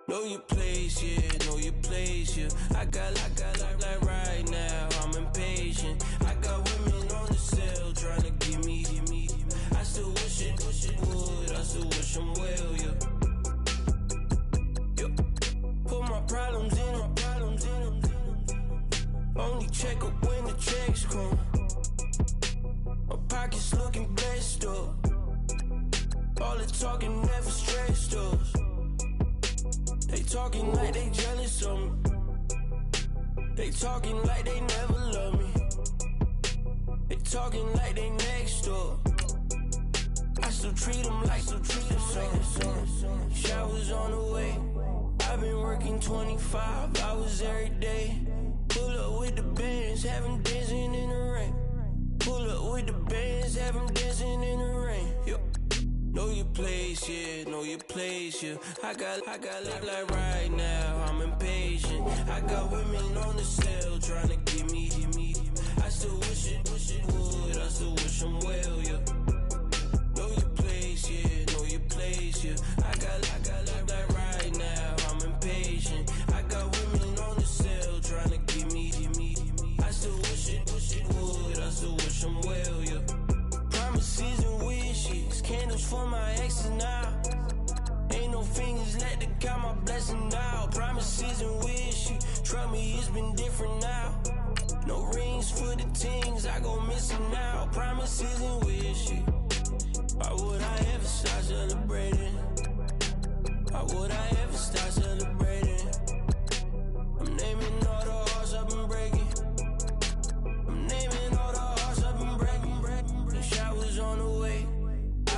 Know your place, yeah, know your place, yeah. I got like right now, I'm impatient. I got women on the cell trying to give me. I still wish it would, I still wish them well, yeah. Put my problems in them. Only check up when the checks come. My pockets looking blessed up. All the talking never stressed us. They talking like they jealous of me. They talking like they never love me. They talking like they next door. I still treat them like son. Showers on the way. I've been working 25 hours every day. Pull up with the bands, have them dancing in the rain. Pull up with the bands, have them dancing in the rain. Yo. Know your place, yeah, know your place, yeah. I got like right now, I'm impatient. I got women on the cell trying to give me. I still wish it would, I still wish them well, yeah. Know your place, yeah, know your place, yeah. I got like right now, I'm impatient. I got women on the cell trying to give me. I still wish it would, I still wish them well, yeah. Promises and wishes, candles for my exes now. Ain't no fingers left to count my blessing now. Promises and wishes, trust me, it's been different now. No rings for the things I go missing now. Promises and wishes, why would I ever start celebrating? Why would I ever start celebrating? I'm naming all the hearts I've been breaking. I'm naming all the hearts I've been breaking. The showers on the way.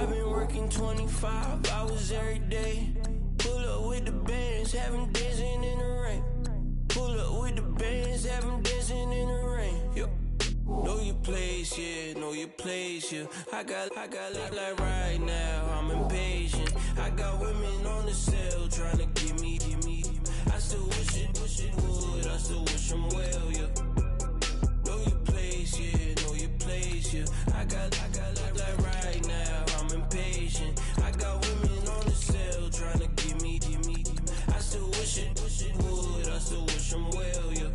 I've been working 25 hours every day. Pull up with the bands, have them dancing in the rain. Pull up with the bands, have them dancing in the rain. Yo. Know your place, yeah, know your place, yeah. I got like right now, I'm impatient. I got women on the cell trying to give me. I still wish it would, I still wish them well, yeah. Know your place, yeah, know your place, yeah. I got like right now, I'm impatient. I got women on the cell trying to give me. I still wish it would, I still wish them well, yeah.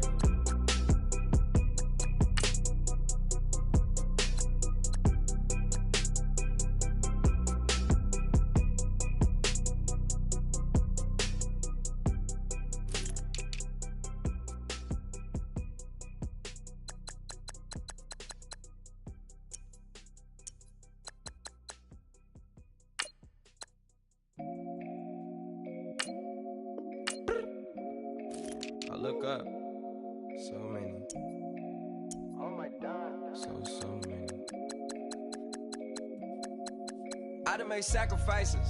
I look up, so many. Oh my God. So many. I done made sacrifices.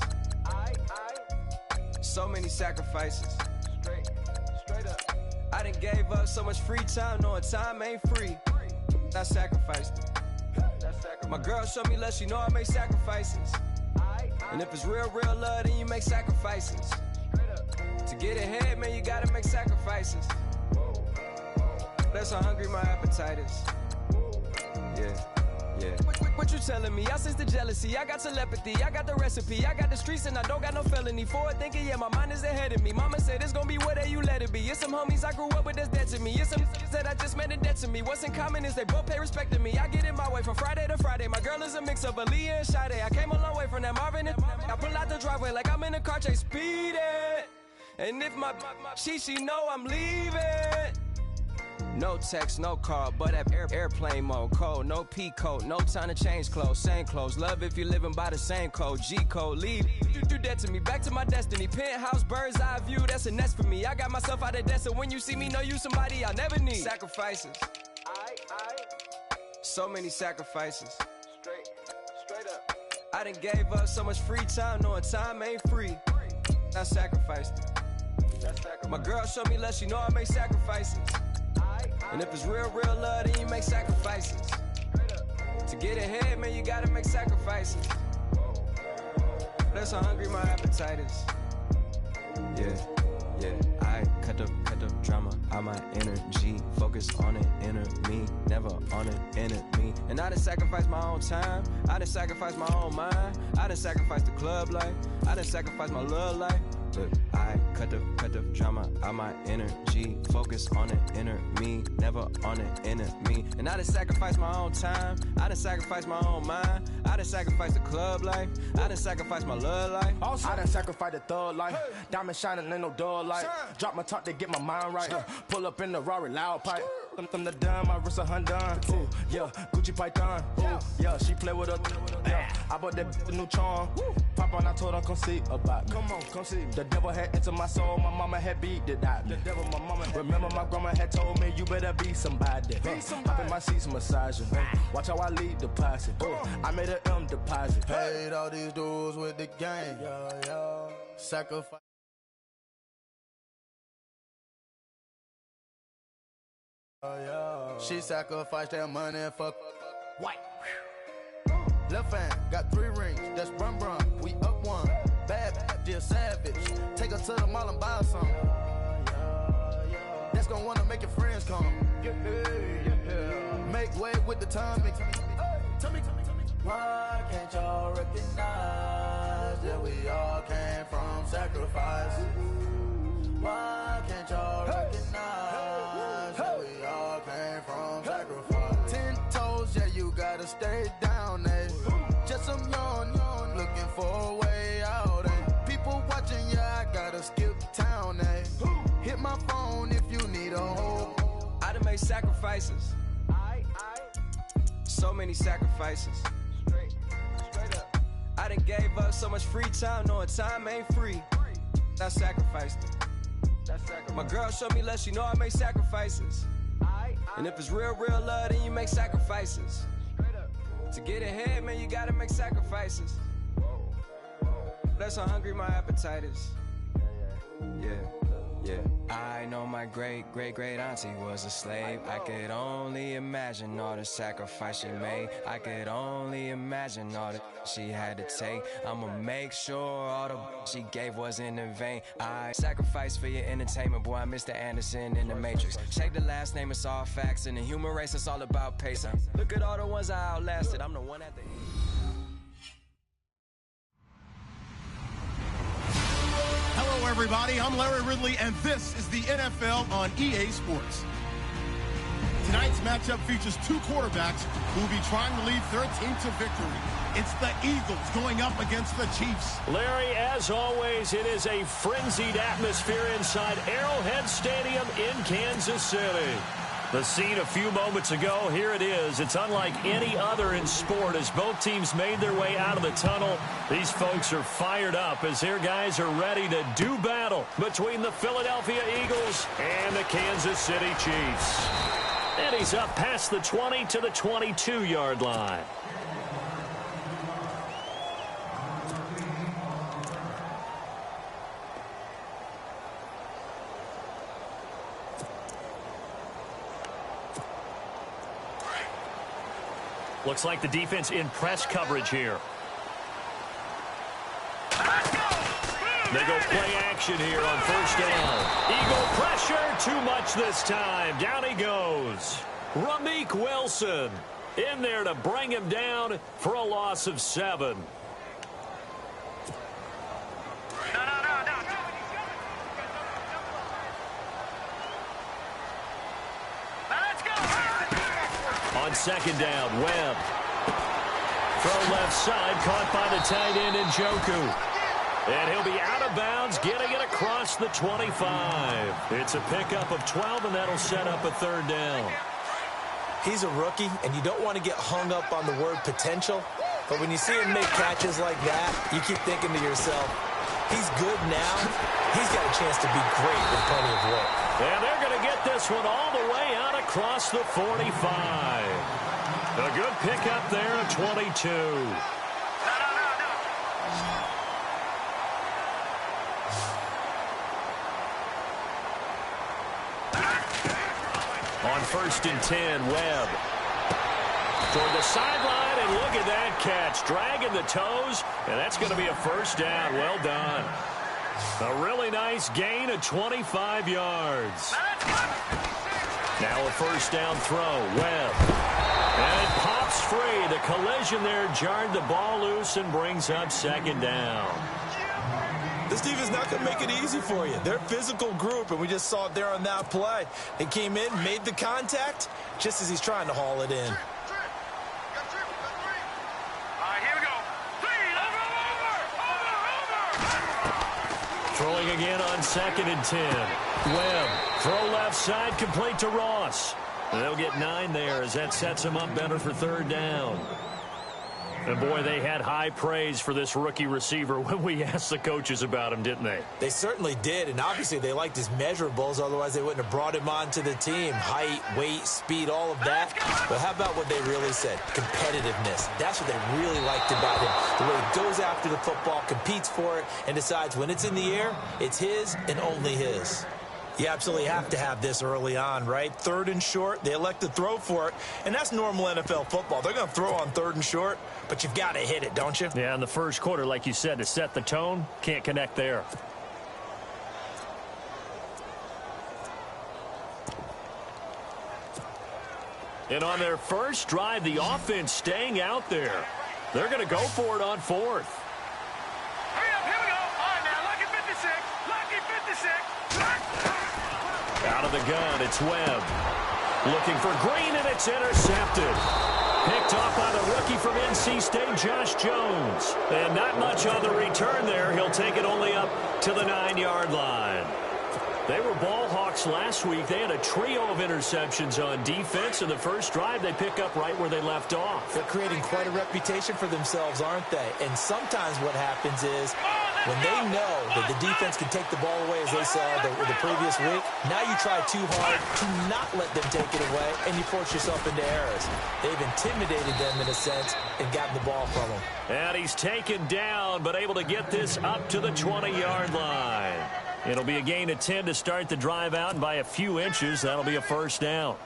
So many sacrifices. Straight up. I done gave up so much free time, knowing time ain't free. I sacrificed it. My girl showed me love, she know I make sacrifices. And if it's real love, then you make sacrifices. To get ahead, man, you gotta make sacrifices. That's how hungry my appetite is. Yeah. What you telling me? I sense the jealousy, I got telepathy, I got the recipe, I got the streets and I don't got no felony. Forward thinking, yeah, my mind is ahead of me. Mama said it's gonna be whatever you let it be. It's some homies I grew up with that's dead to me. It's some that I just met in debt to me. What's in common is they both pay respect to me. I get it my way from Friday to Friday. My girl is a mix of Aaliyah and Sade. I came a long way from that Marvin and I pull out the driveway like I'm in a car chase speeding. And if my she know I'm leaving. No text, no call, but at airplane mode. Cold, no P code, no time to change clothes. Same clothes, love if you're living by the same code. G code, leave. You do that to me, back to my destiny. Penthouse, bird's eye view, that's a nest for me. I got myself out of debt, so when you see me, know you somebody I'll never need. Sacrifices. So many sacrifices. Straight up. I done gave up so much free time, knowing time ain't free. I sacrificed it. My girl showed me love, she know I make sacrifices. And if it's real love, then you make sacrifices. To get ahead, man, you gotta make sacrifices. That's how hungry my appetite is. Yeah, I cut the drama. out my energy. Focus on an inner me, never on an enemy. And I done sacrificed my own time, I done sacrificed my own mind, I done sacrificed the club life, I done sacrificed my love life. But I cut the drama out my energy. Focus on an inner me, never on an enemy. And I done sacrificed my own time, I done sacrificed my own mind, I done sacrificed the club life, I done sacrificed my love life. I done sacrificed the thug life, diamond shining, ain't no dull light. Drop my top to get my mind right, pull up in the Rari loud pipe. From the dime, my wrist a Hyundai. Ooh, yeah, Gucci Python. Ooh, yeah, she play with her. Yeah, I bought that new charm. Pop on, I told her come see about me. Come on, come see. The devil had entered my soul, my mama had beat it out. The devil, my mama. Remember my grandma had told me you better be somebody. Hop in my seats massaging. Watch how I lead the posse. I made an M deposit. Paid all these dues with the game. Yeah. Sacrifice. She sacrificed that money for white. Left hand got 3 rings, that's brum brum. We up one, bad dear savage. Take her to the mall and buy some. That's gonna wanna make your friends come. Make way with the timing. Tell me. Why can't y'all recognize that we all came from sacrifice? Why can't y'all recognize that we all came from sacrifice? 10 toes, yeah, you gotta stay down, eh? Just some yawn, looking for a way out, eh? People watching, yeah, I gotta skip town, eh? Hit my phone if you need a hold. I done made sacrifices. So many sacrifices. Straight up. I done gave up so much free time, knowing time ain't free. I sacrificed it. My girl showed me love, she know I make sacrifices. And if it's real love, then you make sacrifices. To get ahead, man, you gotta make sacrifices. That's how hungry my appetite is. Yeah. I know my great auntie was a slave. I could only imagine all the sacrifice she made. I could only imagine all that she had to take. I'ma make sure all the she gave wasn't in vain. I sacrifice for your entertainment, boy. I'm Mr. Anderson in the Matrix. Check the last name, it's all facts. In the human race, it's all about pacing. Look at all the ones I outlasted. I'm the one at the end. Hello, everybody. I'm Larry Ridley, and this is the NFL on EA Sports. Tonight's matchup features 2 quarterbacks who will be trying to lead their team to victory. It's the Eagles going up against the Chiefs. Larry, as always, it is a frenzied atmosphere inside Arrowhead Stadium in Kansas City. The scene a few moments ago, here it is. It's unlike any other in sport as both teams made their way out of the tunnel. These folks are fired up as their guys are ready to do battle between the Philadelphia Eagles and the Kansas City Chiefs. And he's up past the 20 to the 22-yard line. Looks like the defense in press coverage here. They go play action here on first down. Eagle pressure, too much this time. Down he goes. Ramik Wilson in there to bring him down for a loss of 7. On second down, Webb. Throw left side, caught by the tight end Njoku. And he'll be out of bounds, getting it across the 25. It's a pickup of 12, and that'll set up a 3rd down. He's a rookie, and you don't want to get hung up on the word potential. But when you see him make catches like that, you keep thinking to yourself, he's good now. He's got a chance to be great with plenty of work. And they're going to get this one all the way out across the 45. A good pickup there at 22. On 1st and 10, Webb. Toward the sideline, and look at that catch. Dragging the toes, and that's going to be a 1st down. Well done. A really nice gain of 25 yards. Now a first down throw. Webb. And it pops free. The collision there jarred the ball loose and brings up second down. This defense is not going to make it easy for you. They're a physical group, and we just saw it there on that play. He came in, made the contact, just as he's trying to haul it in. Throwing again on 2nd and 10. Webb, throw left side, complete to Ross. They'll get 9 there as that sets him up better for 3rd down. And boy, they had high praise for this rookie receiver when we asked the coaches about him, didn't they? They certainly did, and obviously they liked his measurables, otherwise they wouldn't have brought him onto the team. Height, weight, speed, all of that. But how about what they really said? Competitiveness. That's what they really liked about him. The way he goes after the football, competes for it, and decides when it's in the air, it's his and only his. You absolutely have to have this early on, right? 3rd and short, they elect to throw for it, and that's normal NFL football. They're going to throw on 3rd and short, but you've got to hit it, don't you? Yeah, in the first quarter, like you said, to set the tone, can't connect there. And on their first drive, the offense staying out there. They're going to go for it on 4th. Hurry up, here we go. All right, now, lucky 56. Lucky 56. Out of the gun, it's Webb. Looking for Green, and it's intercepted. Picked off by the rookie from NC State, Josh Jones. And not much on the return there. He'll take it only up to the 9-yard line. They were ball hawks last week. They had a trio of interceptions on defense. In the first drive, they pick up right where they left off. They're creating quite a reputation for themselves, aren't they? And sometimes what happens is when they know that the defense can take the ball away, as they saw the previous week, now you try too hard to not let them take it away, and you force yourself into errors. They've intimidated them in a sense and gotten the ball from them. And he's taken down, but able to get this up to the 20-yard line. It'll be a gain of 10 to start the drive out, and by a few inches, that'll be a first down.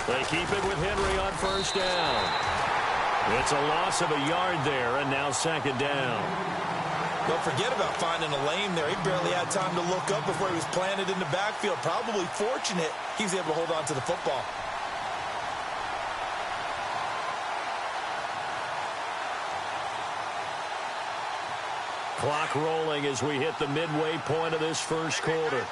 They keep it with Henry on first down. It's a loss of a yard there, and now 2nd down. Don't forget about finding a lane there. He barely had time to look up before he was planted in the backfield. Probably fortunate he was able to hold on to the football. Clock rolling as we hit the midway point of this first quarter.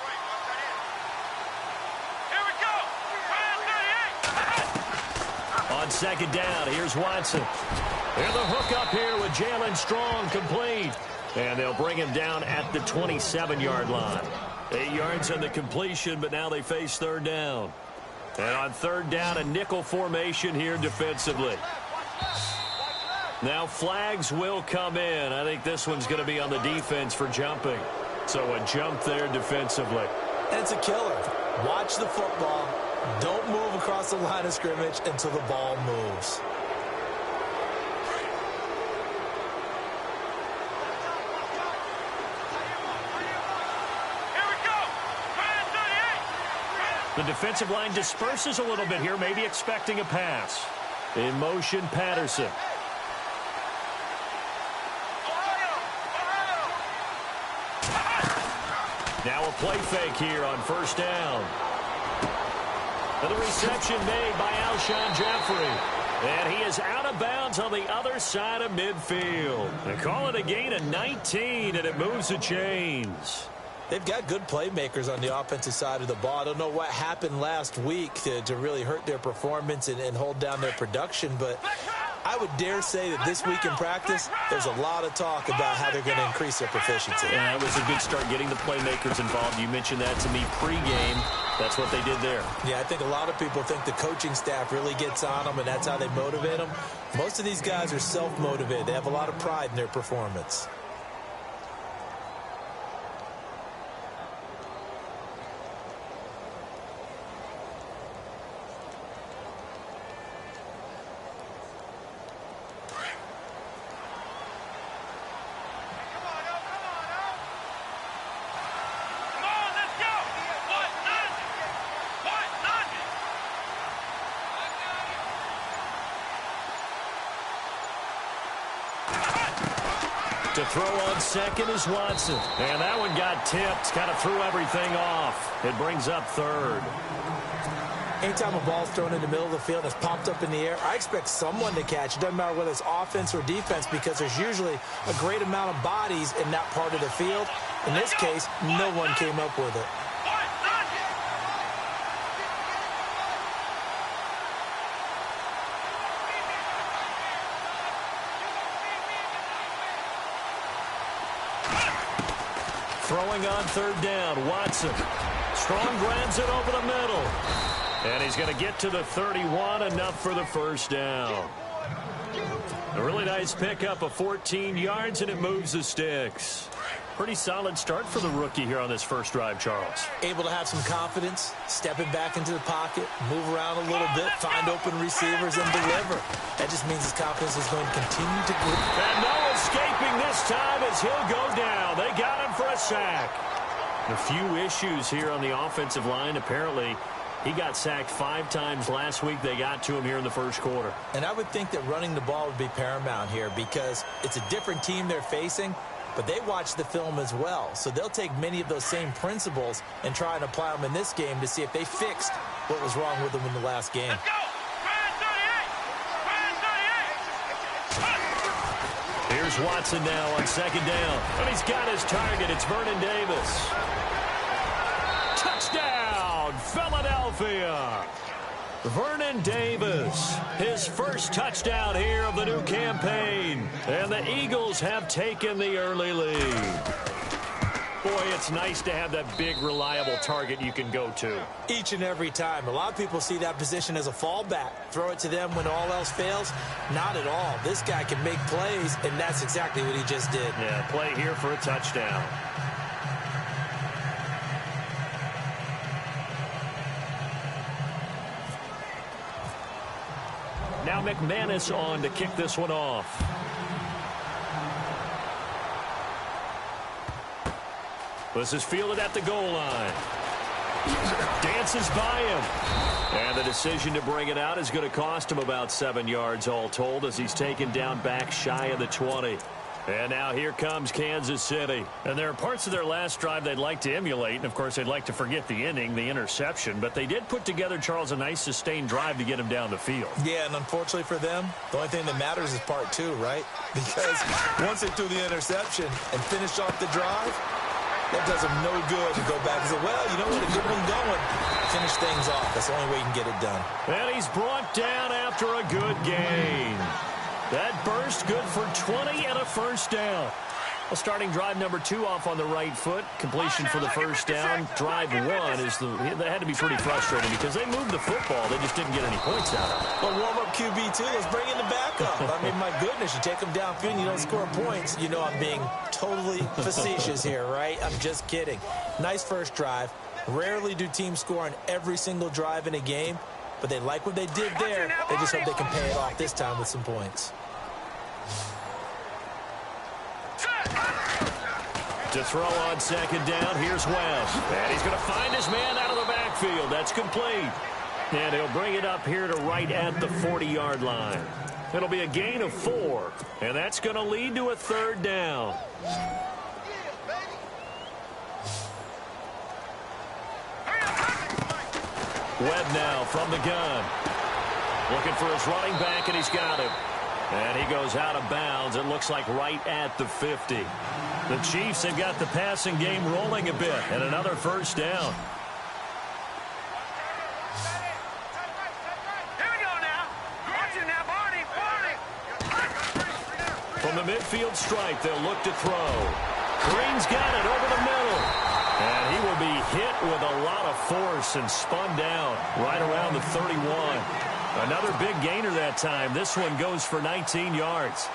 On 2nd down, here's Watson. And the hook up here with Jalen Strong, complete. And they'll bring him down at the 27-yard line. 8 yards on the completion, but now they face 3rd down. And on 3rd down, a nickel formation here defensively. Now flags will come in. I think this one's going to be on the defense for jumping. So a jump there defensively. And it's a killer. Watch the football. Don't move across the line of scrimmage until the ball moves. The defensive line disperses a little bit here, maybe expecting a pass. In motion, Patterson. Now a play fake here on first down. And the reception made by Alshon Jeffrey. And he is out of bounds on the other side of midfield. They call it a gain of 19, and it moves the chains. They've got good playmakers on the offensive side of the ball. I don't know what happened last week to really hurt their performance and hold down their production, but I would dare say that this week in practice, there's a lot of talk about how they're going to increase their proficiency. Yeah, it was a good start getting the playmakers involved. You mentioned that to me pregame. That's what they did there. Yeah, I think a lot of people think the coaching staff really gets on them, and that's how they motivate them. Most of these guys are self-motivated. They have a lot of pride in their performance. To throw on second is Watson. And that one got tipped. Kind of threw everything off. It brings up third. Anytime a ball's thrown in the middle of the field that's popped up in the air, I expect someone to catch. It doesn't matter whether it's offense or defense because there's usually a great amount of bodies in that part of the field. In this case, no one came up with it. Throwing on third down, Watson. Strong grabs it over the middle. And he's going to get to the 31, enough for the first down. A really nice pickup of 14 yards, and it moves the sticks. Pretty solid start for the rookie here on this first drive, Charles. Able to have some confidence, stepping back into the pocket, move around a little bit, find open receivers, and deliver. That just means his confidence is going to continue to grow. And no escaping this time as he'll go down. They got him for a sack. A few issues here on the offensive line. Apparently, he got sacked 5 times last week. They got to him here in the first quarter. And I would think that running the ball would be paramount here because it's a different team they're facing, but they watch the film as well. So they'll take many of those same principles and try and apply them in this game to see if they fixed what was wrong with them in the last game. Let's go! Here's Watson now on second down. And he's got his target. It's Vernon Davis. Touchdown, Philadelphia. Vernon Davis, his first touchdown here of the new campaign. And the Eagles have taken the early lead. Boy, it's nice to have that big, reliable target you can go to. Each and every time. A lot of people see that position as a fallback. Throw it to them when all else fails. Not at all. This guy can make plays, and that's exactly what he just did. Yeah, play here for a touchdown. Now McManus on to kick this one off. This is fielded at the goal line. Dances by him. And the decision to bring it out is going to cost him about 7 yards all told as he's taken down back shy of the 20. And now here comes Kansas City. And there are parts of their last drive they'd like to emulate. And, of course, they'd like to forget the inning, the interception. But they did put together, Charles, a nice sustained drive to get him down the field. Yeah, and unfortunately for them, the only thing that matters is part 2, right? Because once they threw the interception and finished off the drive, that does them no good to go back and say, well, you know what, a good one going. Finish things off. That's the only way you can get it done. And he's brought down after a good gain. That burst good for 20 and a first down. Well, starting drive number 2 off on the right foot. Completion for the first down. Drive 1 is that had to be pretty frustrating because they moved the football. They just didn't get any points out of it. Well, warm-up QB, too. Let's bring in the backup. I mean, my goodness, you take them downfield and you don't score points. You know I'm being totally facetious here, right? I'm just kidding. Nice first drive. Rarely do teams score on every single drive in a game, but they like what they did there. They just hope they can pay it off this time with some points. To throw on second down, here's West. And he's going to find his man out of the backfield. That's complete. And he'll bring it up here to right at the 40-yard line. It'll be a gain of 4. And that's going to lead to a third down. Webb now from the gun. Looking for his running back, and he's got him. And he goes out of bounds. It looks like right at the 50. The Chiefs have got the passing game rolling a bit, and another first down. Here we go now. Watch it now, Barney. From the midfield stripe, they'll look to throw. Green's got it over the middle. And he will be hit with a lot of force and spun down right around the 31. Another big gainer that time. This one goes for 19 yards.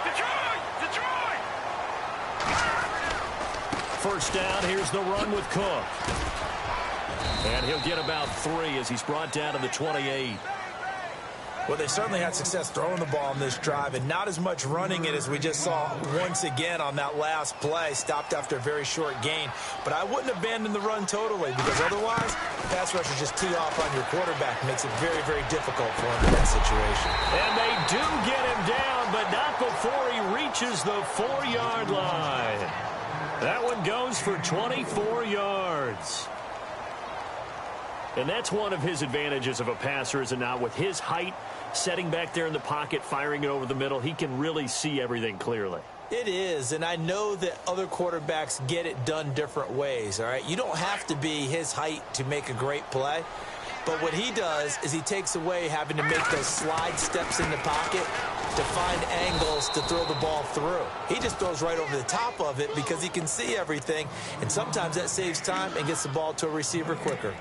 Detroit! First down, here's the run with Cook. And he'll get about 3 as he's brought down to the 28. Well, they certainly had success throwing the ball on this drive and not as much running it as we just saw once again on that last play. Stopped after a very short gain. But I wouldn't abandon the run totally because otherwise, pass rushers just tee off on your quarterback. Makes it very, very difficult for him in that situation. And they do get him down, but not before he reaches the 4-yard line. That one goes for 24 yards. And that's one of his advantages of a passer, is it not? With his height, setting back there in the pocket, firing it over the middle, he can really see everything clearly. It is, and I know that other quarterbacks get it done different ways, all right? You don't have to be his height to make a great play, but what he does is he takes away having to make those slide steps in the pocket to find angles to throw the ball through. He just throws right over the top of it because he can see everything, and sometimes that saves time and gets the ball to a receiver quicker.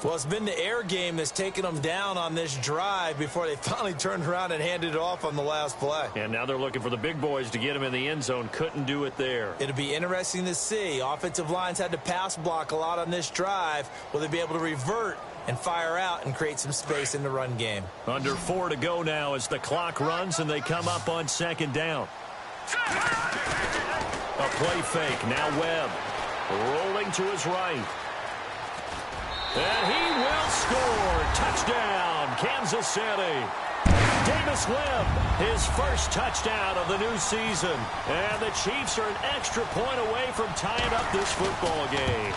Well, it's been the air game that's taken them down on this drive before they finally turned around and handed it off on the last play. And now they're looking for the big boys to get him in the end zone. Couldn't do it there. It'll be interesting to see. Offensive lines had to pass block a lot on this drive. Will they be able to revert and fire out and create some space in the run game? Under 4 to go now as the clock runs and they come up on 2nd down. A play fake. Now Webb rolling to his right. And he will score. Touchdown, Kansas City. Davis Webb, his first touchdown of the new season. And the Chiefs are an extra point away from tying up this football game.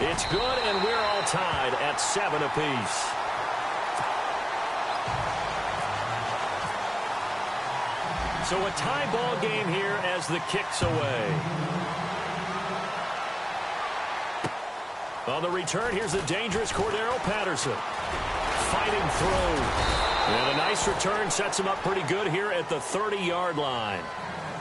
It's good, and we're all tied at 7 apiece. So a tie ball game here as the kick's away. On the return, here's the dangerous Cordero Patterson. Fighting through. And a nice return sets him up pretty good here at the 30-yard line.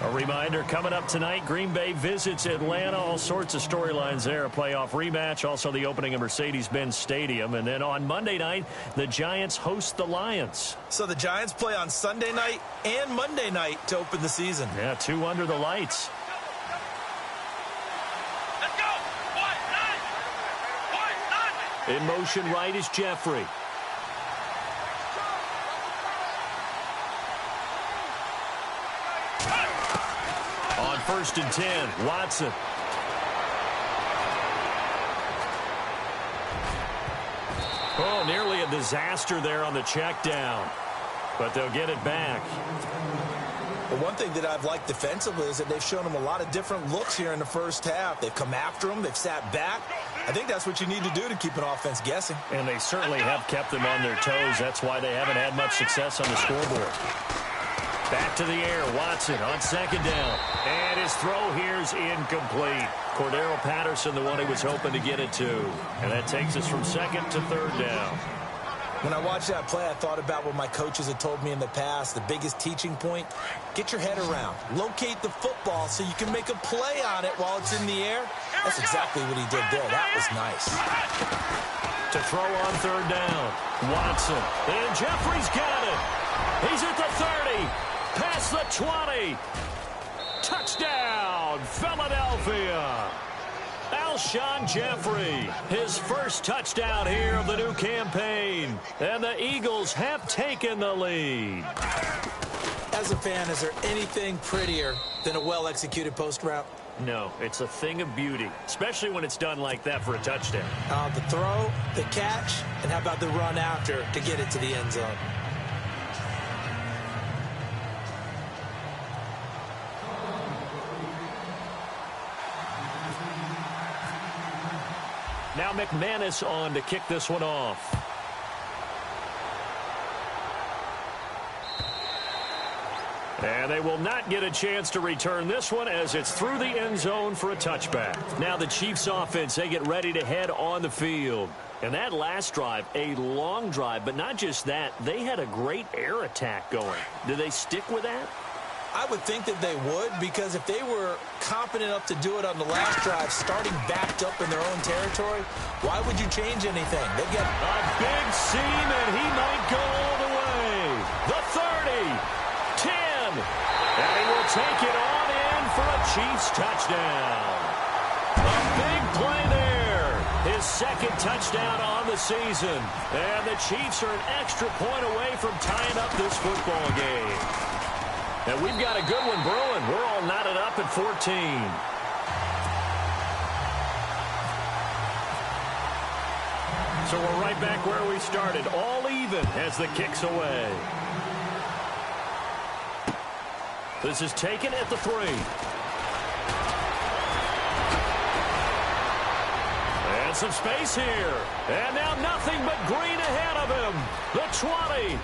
A reminder, coming up tonight, Green Bay visits Atlanta. All sorts of storylines there. A playoff rematch, also the opening of Mercedes-Benz Stadium. And then on Monday night, the Giants host the Lions. So the Giants play on Sunday night and Monday night to open the season. Yeah, 2 under the lights. In motion right is Jeffrey. On 1st and 10, Watson. Oh, nearly a disaster there on the check down. But they'll get it back. Well, one thing that I've liked defensively is that they've shown him a lot of different looks here in the first half. They've come after him. They've sat back. I think that's what you need to do to keep an offense guessing. And they certainly have kept them on their toes. That's why they haven't had much success on the scoreboard. Back to the air. Watson on 2nd down. And his throw here's incomplete. Cordero Patterson, the one he was hoping to get it to. And that takes us from 2nd to 3rd down. When I watched that play, I thought about what my coaches had told me in the past. The biggest teaching point, get your head around. Locate the football so you can make a play on it while it's in the air. That's exactly what he did there. That was nice. To throw on 3rd down, Watson. And Jeffrey's got it. He's at the 30. Past the 20. Touchdown, Philadelphia. Alshon Jeffrey, his first touchdown here of the new campaign. And the Eagles have taken the lead. As a fan, is there anything prettier than a well-executed post route? No, it's a thing of beauty, especially when it's done like that for a touchdown. The throw, the catch, and how about the run after to get it to the end zone? Now McManus on to kick this one off. And they will not get a chance to return this one as it's through the end zone for a touchback. Now the Chiefs offense, they get ready to head on the field. And that last drive, a long drive, but not just that, they had a great air attack going. Do they stick with that? I would think that they would, because if they were confident enough to do it on the last drive, starting backed up in their own territory, why would you change anything? They get a big seam, and he might go all the way. The 30, 10, and he will take it on in for a Chiefs touchdown. A big play there. his second touchdown on the season. And the Chiefs are an extra point away from tying up this football game. And we've got a good one brewing. We're all knotted up at 14. So we're right back where we started, all even as the kick's away. This is taken at the 3. And some space here. And now nothing but green ahead of him. The 20.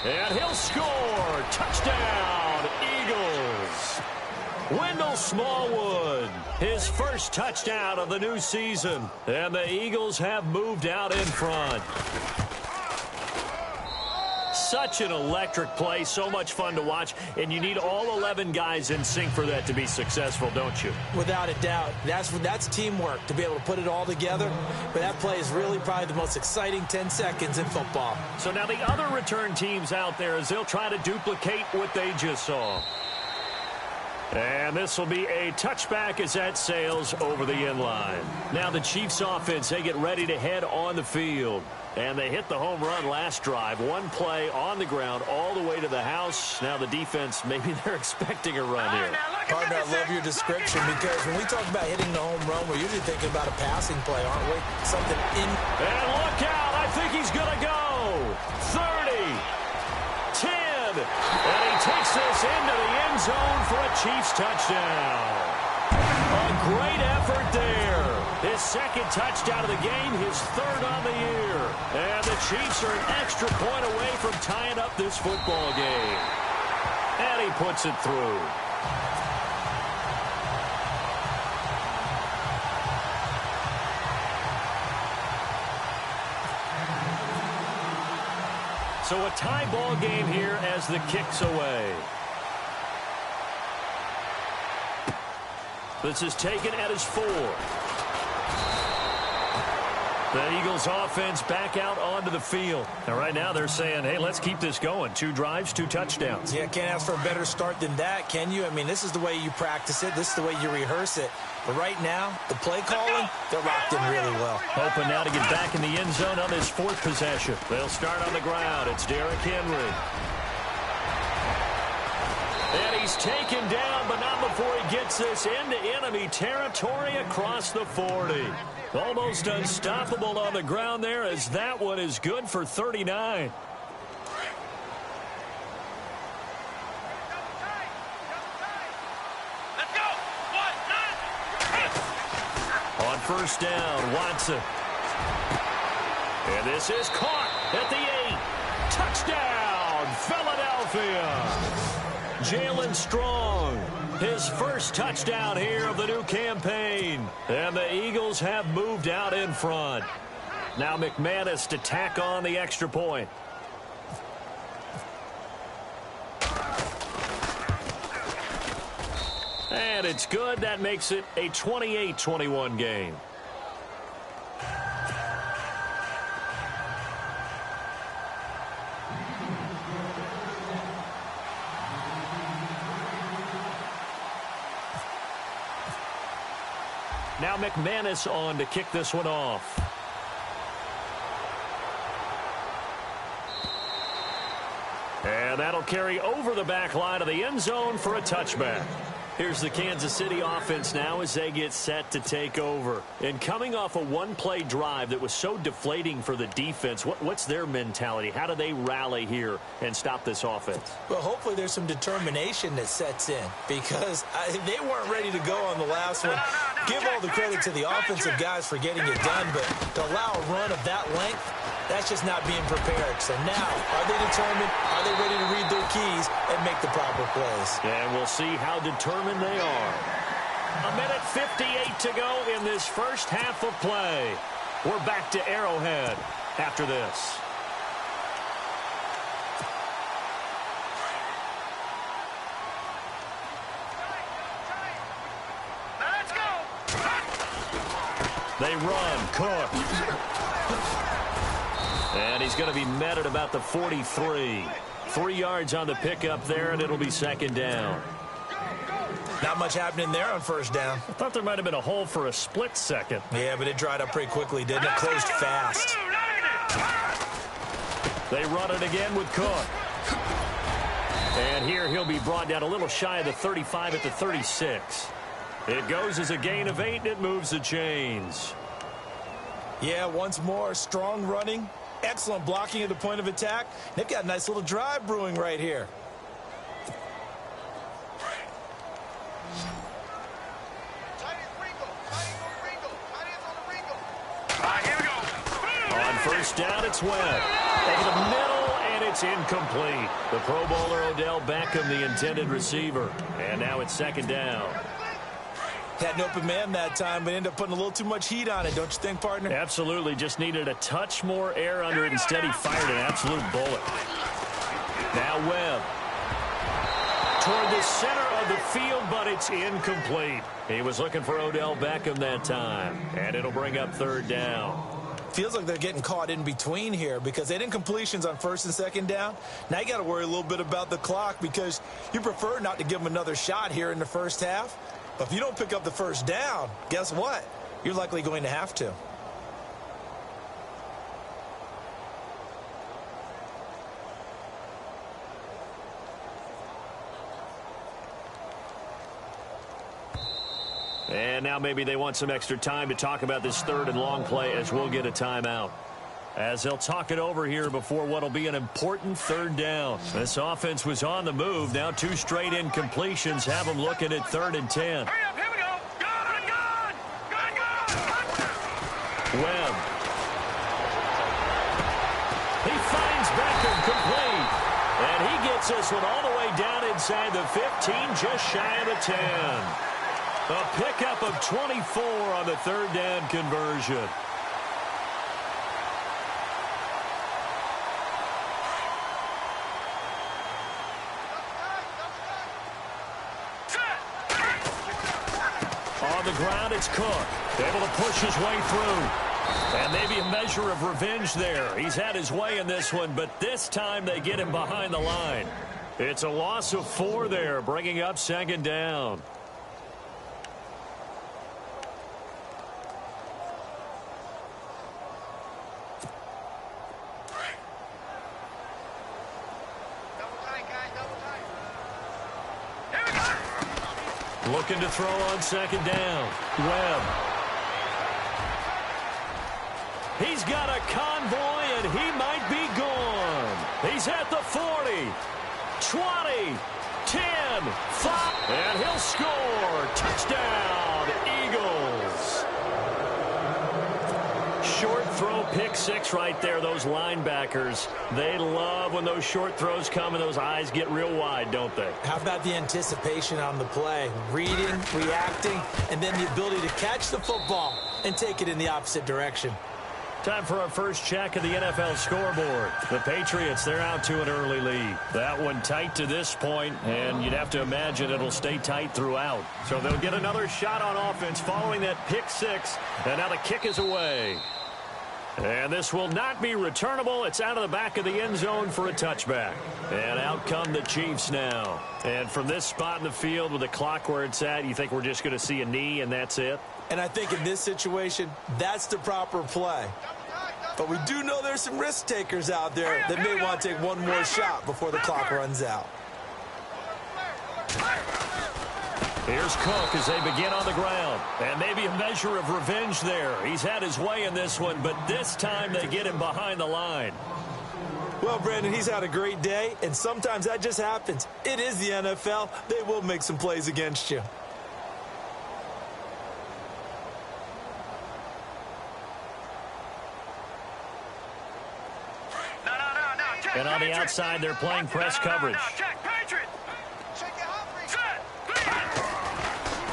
And he'll score. Touchdown, Eagles. Wendell Smallwood, his first touchdown of the new season. And the Eagles have moved out in front. Such an electric play, so much fun to watch, and you need all 11 guys in sync for that to be successful, don't you? Without a doubt. That's teamwork, to be able to put it all together. But that play is really probably the most exciting 10 seconds in football. So now the other return teams out there, as they'll try to duplicate what they just saw. And this will be a touchback as that sails over the end line. Now the Chiefs offense, they get ready to head on the field. And they hit the home run last drive. One play on the ground all the way to the house. Now the defense, maybe they're expecting a run here. Partner, I love your description because when we talk about hitting the home run, we're usually thinking about a passing play, aren't we? Something in... And look out! I think he's going to go! 30, 10, and he takes this into the end zone for a Chiefs touchdown. A great effort there. His second touchdown of the game, his third on the year. And the Chiefs are an extra point away from tying up this football game. And he puts it through. So a tie ball game here as the kick's away. This is taken at his 4. The Eagles offense back out onto the field. And right now they're saying, hey, let's keep this going. 2 drives, 2 touchdowns. Yeah, can't ask for a better start than that, can you? I mean, this is the way you practice it. This is the way you rehearse it. But right now, the play calling, they're locked in really well. Hoping now to get back in the end zone on this 4th possession. They'll start on the ground. It's Derrick Henry. And he's taken down, but not before he gets this into enemy territory across the 40. Almost unstoppable on the ground there as that one is good for 39. Let's go. 1, 9. On first down, Watson. And this is caught at the 8. Touchdown, Philadelphia. Jalen Strong, his first touchdown here of the new campaign. And the Eagles have moved out in front. Now McManus to tack on the extra point. And it's good. That makes it a 28-21 game. Now McManus on to kick this one off. And that'll carry over the back line of the end zone for a touchback. Here's the Kansas City offense now as they get set to take over. And coming off a one-play drive that was so deflating for the defense, what's their mentality? How do they rally here and stop this offense? Well, hopefully there's some determination that sets in because they weren't ready to go on the last one. Give all the credit to the offensive guys for getting it done, but to allow a run of that length, that's just not being prepared. So now, are they determined? Are they ready to read their keys and make the proper plays? And we'll see how determined they are. 1:58 to go in this first half of play. We're back to Arrowhead after this. Let's go. They run. Cook. And he's going to be met at about the 43. 3 yards on the pickup there, and it'll be second down. Not much happening there on first down. I thought there might have been a hole for a split second. Yeah, but it dried up pretty quickly, didn't it? Closed fast. They run it again with Cook. And here he'll be brought down a little shy of the 35 at the 36. It goes as a gain of 8, and it moves the chains. Yeah, once more, strong running, excellent blocking at the point of attack. They've got a nice little drive brewing right here. On first down, it's Webb. Over the middle, and it's incomplete. The Pro Bowler Odell Beckham, the intended receiver. And now it's second down. Had an open man that time, but ended up putting a little too much heat on it, don't you think, partner? Absolutely. Just needed a touch more air under it. Instead, he fired an absolute bullet. Now Webb. Toward the center of the field, but it's incomplete. He was looking for Odell Beckham that time. And it'll bring up third down. Feels like they're getting caught in between here because they had incompletions on first and second down. Now you got to worry a little bit about the clock because you prefer not to give them another shot here in the first half. But if you don't pick up the first down, guess what? You're likely going to have to. And now maybe they want some extra time to talk about this third and long play as we'll get a timeout. As they'll talk it over here before what will be an important third down. This offense was on the move. Now 2 straight incompletions have them looking at 3rd and 10. Hurry up, here we go. Gun. Webb. He finds Beckham complete. And he gets this one all the way down inside the 15, just shy of the 10. A pickup of 24 on the third down conversion. On the ground, it's Cook. Able to push his way through. And maybe a measure of revenge there. He's had his way in this one, but this time they get him behind the line. It's a loss of 4 there, bringing up second down. Looking to throw on second down. Webb. He's got a convoy, and he might be gone. He's at the 40, 20, 10, 5, and he'll score. Touchdown, Eagles. Short throw, pick 6 right there. Those linebackers, they love when those short throws come and those eyes get real wide, don't they? How about the anticipation on the play? Reading, reacting, and then the ability to catch the football and take it in the opposite direction. Time for our first check of the NFL scoreboard. The Patriots, they're out to an early lead. That one tight to this point, and you'd have to imagine it'll stay tight throughout. So they'll get another shot on offense following that pick 6, and now the kick is away. And this will not be returnable. It's out of the back of the end zone for a touchback. And out come the Chiefs now. And from this spot in the field with the clock where it's at, you think we're just going to see a knee and that's it? And I think in this situation, that's the proper play. But we do know there's some risk takers out there that may want to take one more shot before the clock runs out. Here's Cook as they begin on the ground. And maybe a measure of revenge there. He's had his way in this one, but this time they get him behind the line. Well, Brandon, he's had a great day, and sometimes that just happens. It is the NFL. They will make some plays against you. And on the outside, they're playing press coverage.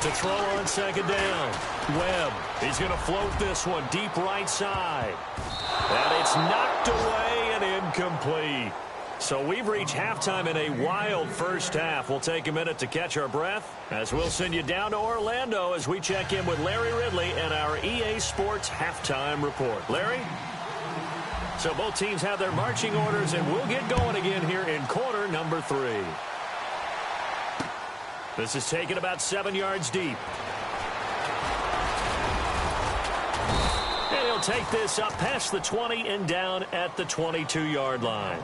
To throw on second down. Webb, he's going to float this one deep right side. And it's knocked away and incomplete. So we've reached halftime in a wild first half. We'll take a minute to catch our breath as we'll send you down to Orlando as we check in with Larry Ridley and our EA Sports halftime report. Larry? So both teams have their marching orders, and we'll get going again here in quarter number 3. This is taken about 7 yards deep. And he'll take this up past the 20 and down at the 22-yard line.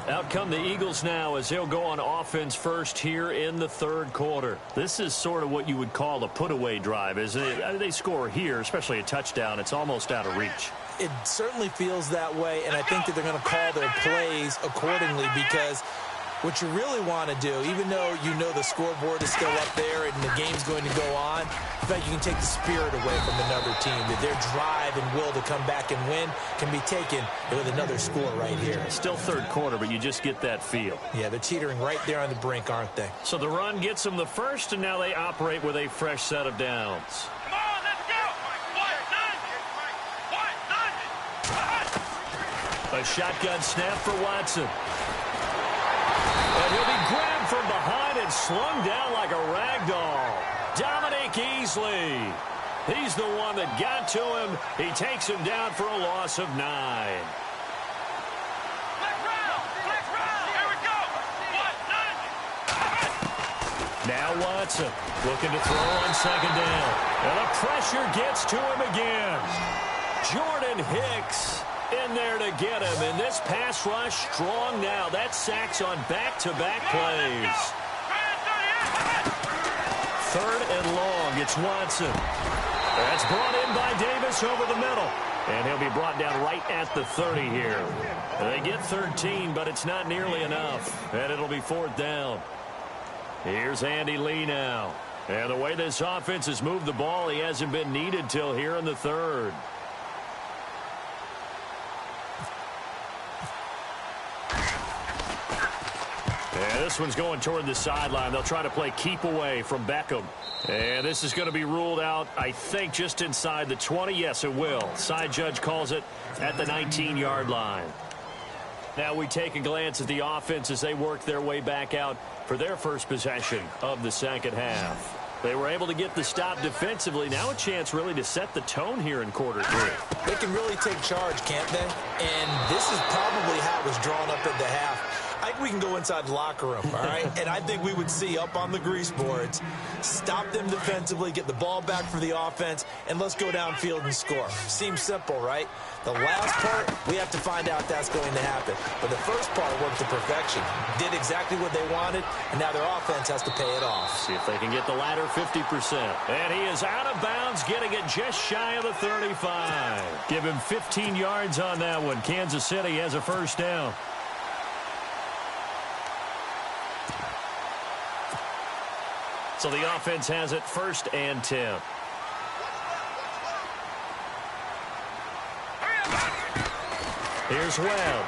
Out come the Eagles now as they'll go on offense first here in the third quarter. This is sort of what you would call a put-away drive, isn't it? They score here, especially a touchdown. It's almost out of reach. It certainly feels that way, and I think that they're going to call their plays accordingly because what you really want to do, even though you know the scoreboard is still up there and the game's going to go on, in fact, you can take the spirit away from another team. That their drive and will to come back and win can be taken with another score right here. Still third quarter, but you just get that feel. Yeah, they're teetering right there on the brink, aren't they? So the run gets them the first, and now they operate with a fresh set of downs. Come on, let's go! A shotgun snap for Watson. And he'll be grabbed from behind and slung down like a rag doll. Dominic Easley. He's the one that got to him. He takes him down for a loss of 9. Let's round! Here we go! Now Watson looking to throw on second down. And the pressure gets to him again. Jordan Hicks in there to get him. And this pass rush strong now. That's sacks on back-to-back plays. Third and long. It's Watson. That's brought in by Davis over the middle. And he'll be brought down right at the 30 here. They get 13, but it's not nearly enough. And it'll be fourth down. Here's Andy Lee now. And the way this offense has moved the ball, he hasn't been needed till here in the third. And this one's going toward the sideline. They'll try to play keep away from Beckham. And this is going to be ruled out, I think, just inside the 20. Yes, it will. Side judge calls it at the 19-yard line. Now we take a glance at the offense as they work their way back out for their first possession of the second half. They were able to get the stop defensively. Now a chance really to set the tone here in quarter 3. They can really take charge, can't they? And this is probably how it was drawn up at the half. I think we can go inside the locker room, all right? And I think we would see up on the grease boards, stop them defensively, get the ball back for the offense, and let's go downfield and score. Seems simple, right? The last part, we have to find out that's going to happen. But the first part worked to perfection. Did exactly what they wanted, and now their offense has to pay it off. See if they can get the latter 50%. And he is out of bounds, getting it just shy of the 35. Give him 15 yards on that one. Kansas City has a first down. So the offense has it first and 10. Here's Webb.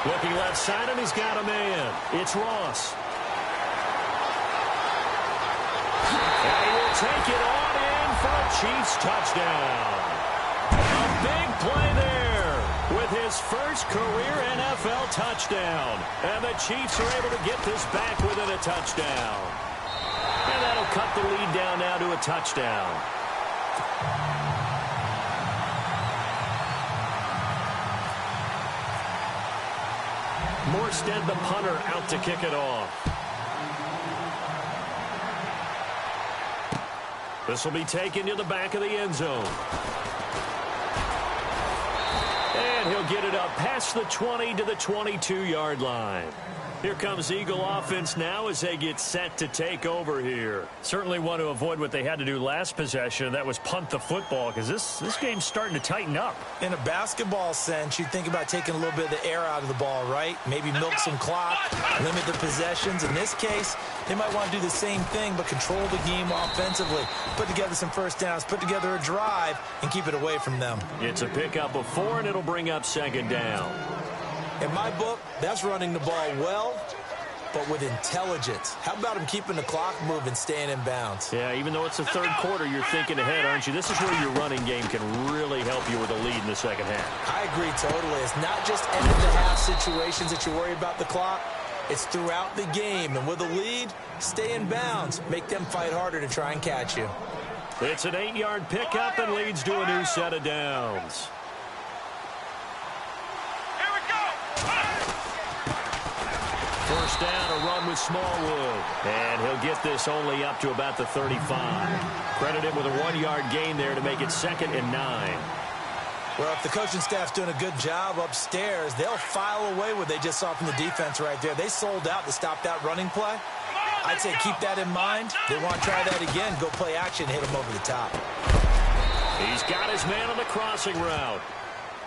Looking left side, and he's got a man. It's Ross. And he will take it on in for a Chiefs touchdown. A big play there with his first career NFL touchdown. And the Chiefs are able to get this back within a touchdown. And that'll cut the lead down now to a touchdown. Morstead, the punter, out to kick it off. This will be taken to the back of the end zone. And he'll get it up past the 20 to the 22-yard line. Here comes Eagle offense now as they get set to take over here. Certainly want to avoid what they had to do last possession. That was punt the football, because this game's starting to tighten up. In a basketball sense, you think about taking a little bit of the air out of the ball, right? Maybe milk some clock, limit the possessions. In this case, they might want to do the same thing, but control the game offensively. Put together some first downs, put together a drive, and keep it away from them. It's a pickup of 4, and it'll bring up second down. In my book, that's running the ball well, but with intelligence. How about him keeping the clock moving, staying in bounds? Yeah, even though it's the third quarter, you're thinking ahead, aren't you? This is where your running game can really help you with a lead in the second half. I agree totally. It's not just end-of-the-half situations that you worry about the clock. It's throughout the game. And with a lead, stay in bounds. Make them fight harder to try and catch you. It's an 8-yard pickup and leads to a new set of downs. first down, a run with Smallwood. And he'll get this only up to about the 35. Credit him with a 1-yard gain there to make it 2nd and 9. Well, if the coaching staff's doing a good job upstairs, they'll file away what they just saw from the defense right there. They sold out to stop that running play. I'd say keep that in mind. They want to try that again, go play action, hit him over the top. He's got his man on the crossing route.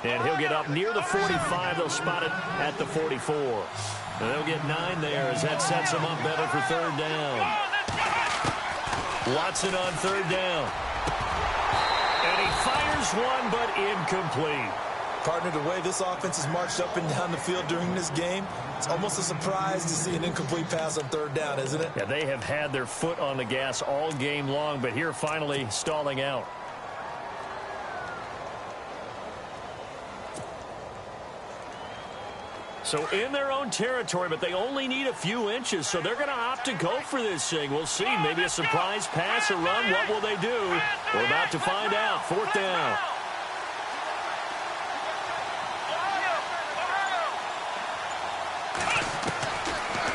And he'll get up near the 45. They'll spot it at the 44. And they'll get 9 there as that sets them up better for 3rd down. Watson on 3rd down. And he fires one, but incomplete. Partner, the way this offense has marched up and down the field during this game, it's almost a surprise to see an incomplete pass on 3rd down, isn't it? Yeah, they have had their foot on the gas all game long, but here finally stalling out. So in their own territory, but they only need a few inches, so they're going to opt to go for this thing. We'll see. Maybe a surprise pass or run. What will they do? We're about to find out. 4th down.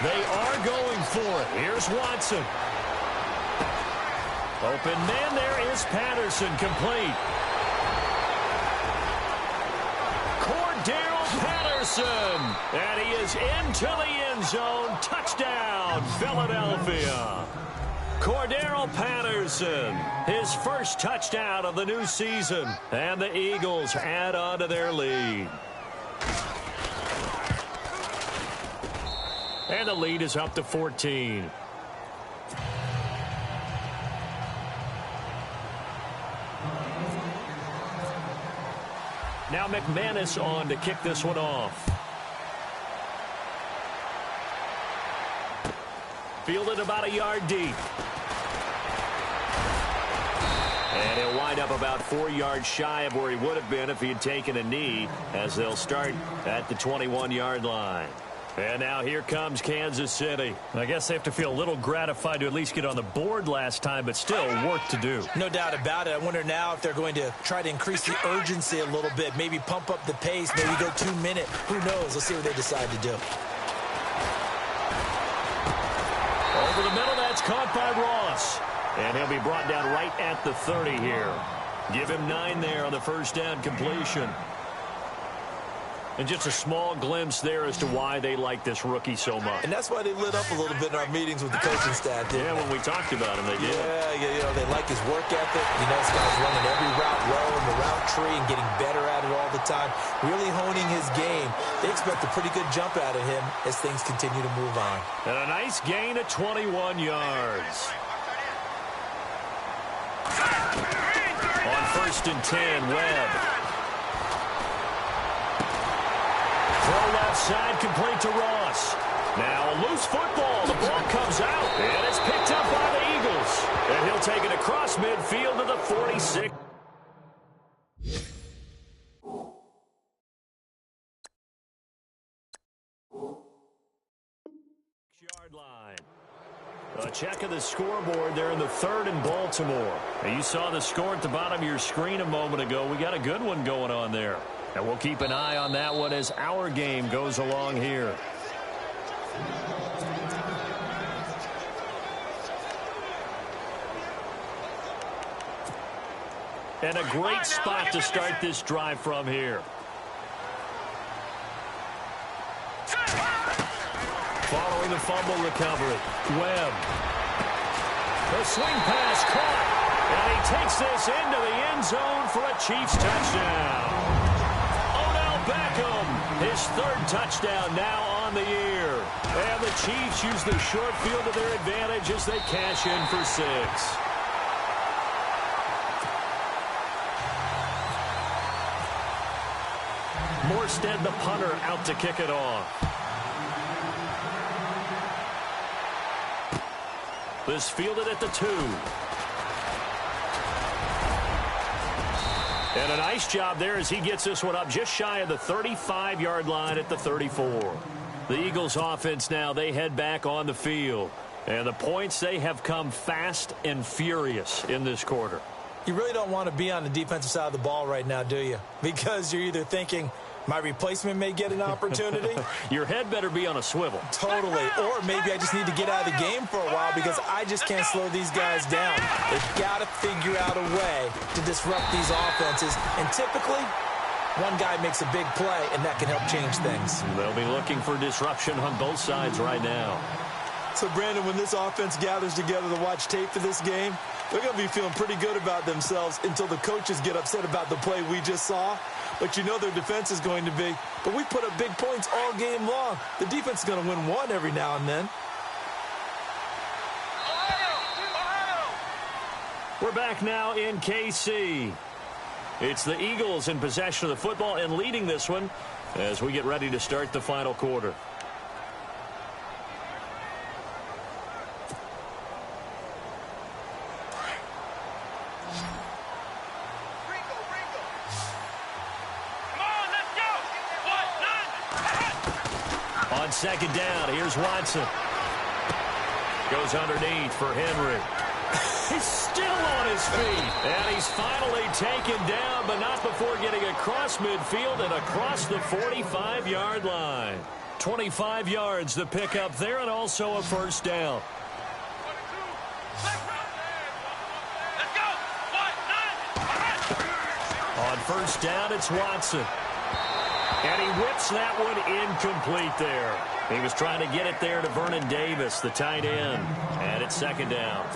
They are going for it. Here's Watson. Open man there is Patterson, complete. Cordero Patterson. And he is into the end zone. Touchdown, Philadelphia. Cordero Patterson, his first touchdown of the new season. And the Eagles add on to their lead. And the lead is up to 14. Now McManus on to kick this one off. Fielded about a yard deep. And he'll wind up about 4 yards shy of where he would have been if he had taken a knee, as they'll start at the 21-yard line. And now here comes Kansas City. I guess they have to feel a little gratified to at least get on the board last time, but still work to do. No doubt about it. I wonder now if they're going to try to increase the urgency a little bit, maybe pump up the pace, maybe go 2-minute. Who knows? Let's see what they decide to do. Over the middle, that's caught by Ross. And he'll be brought down right at the 30 here. Give him 9 there on the first down completion. And just a small glimpse there as to why they like this rookie so much. And that's why they lit up a little bit in our meetings with the coaching staff. Yeah, when we talked about him, they did. Yeah, they like his work ethic. You know, this guy's running every route well in the route tree and getting better at it all the time. Really honing his game. They expect a pretty good jump out of him as things continue to move on. And a nice gain of 21 yards. On 1st and 10, Webb. Throw left side, complete to Ross. Now a loose football. The ball comes out, and it's picked up by the Eagles. And he'll take it across midfield to the 46. Yard line. A check of the scoreboard there in the 3rd in Baltimore. Now you saw the score at the bottom of your screen a moment ago. We got a good one going on there. And we'll keep an eye on that one as our game goes along here. And a great spot to start this drive from here. Following the fumble recovery, Webb. The swing pass caught. And he takes this into the end zone for a Chiefs touchdown. Beckham, his 3rd touchdown now on the year. And the Chiefs use the short field to their advantage as they cash in for 6. Morstead, the punter, out to kick it off. This fielded at the 2. And a nice job there as he gets this one up just shy of the 35-yard line at the 34. The Eagles offense now, they head back on the field. And the points, they have come fast and furious in this quarter. You really don't want to be on the defensive side of the ball right now, do you? Because you're either thinking, My replacement may get an opportunity. Your head better be on a swivel. Totally. Or maybe I just need to get out of the game for a while because I just can't slow these guys down. They've got to figure out a way to disrupt these offenses. And typically, one guy makes a big play, and that can help change things. They'll be looking for disruption on both sides right now. So, Brandon, when this offense gathers together to watch tape for this game, they're going to be feeling pretty good about themselves until the coaches get upset about the play we just saw. But you know their defense is going to be. But we put up big points all game long. The defense is going to win one every now and then. We're back now in KC. It's the Eagles in possession of the football and leading this one as we get ready to start the final quarter. On second down, here's Watson. Goes underneath for Henry. He's still on his feet. And he's finally taken down, but not before getting across midfield and across the 45-yard line. 25 yards the pickup there, and also a first down. On first down, it's Watson. And he whips that one incomplete there. He was trying to get it there to Vernon Davis, the tight end. And it's second down.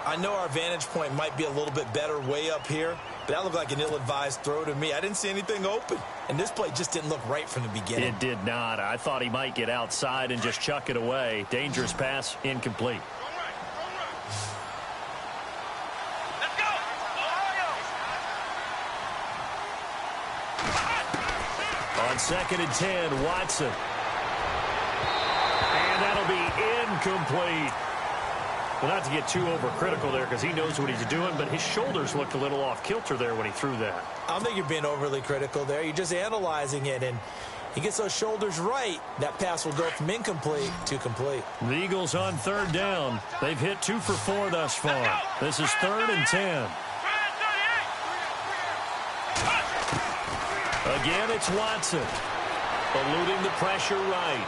I know our vantage point might be a little bit better way up here, but that looked like an ill-advised throw to me. I didn't see anything open. And this play just didn't look right from the beginning. It did not. I thought he might get outside and just chuck it away. Dangerous pass, incomplete. On second and 10, Watson. And that'll be incomplete. Well, not to get too overcritical there because he knows what he's doing, but his shoulders looked a little off kilter there when he threw that. I don't think you're being overly critical there. You're just analyzing it, and he gets those shoulders right. That pass will go from incomplete to complete. The Eagles on third down. They've hit 2 for 4 thus far. This is third and 10. Again, it's Watson. Eluding the pressure right.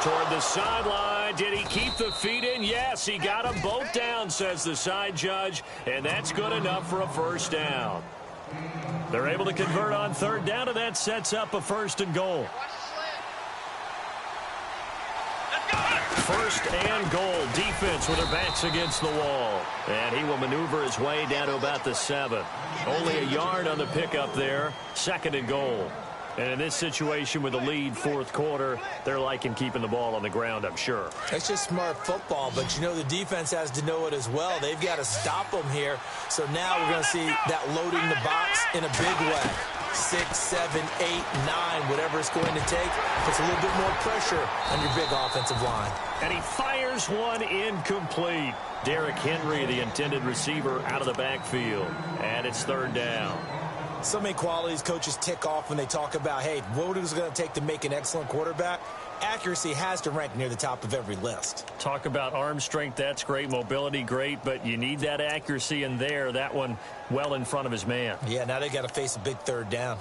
Toward the sideline. Did he keep the feet in? Yes, he got them both down, says the side judge. And that's good enough for a first down. They're able to convert on third down, and that sets up a first and goal. First and goal. Defense with their backs against the wall. And he will maneuver his way down to about the 7. Only a yard on the pickup there. Second and goal. And in this situation with a lead fourth quarter, they're liking keeping the ball on the ground, I'm sure. That's just smart football, but you know the defense has to know it as well. They've got to stop them here. So now we're going to see that loading the box in a big way. 6, 7, 8, 9, whatever it's going to take, puts a little bit more pressure on your big offensive line. And he fires one incomplete. Derrick Henry, the intended receiver, out of the backfield. And it's third down. So many qualities coaches tick off when they talk about, hey, what is it going to take to make an excellent quarterback? Accuracy has to rank near the top of every list. Talk about arm strength, that's great. Mobility, great. But you need that accuracy in there. That one well in front of his man. Yeah, now they got to face a big third down.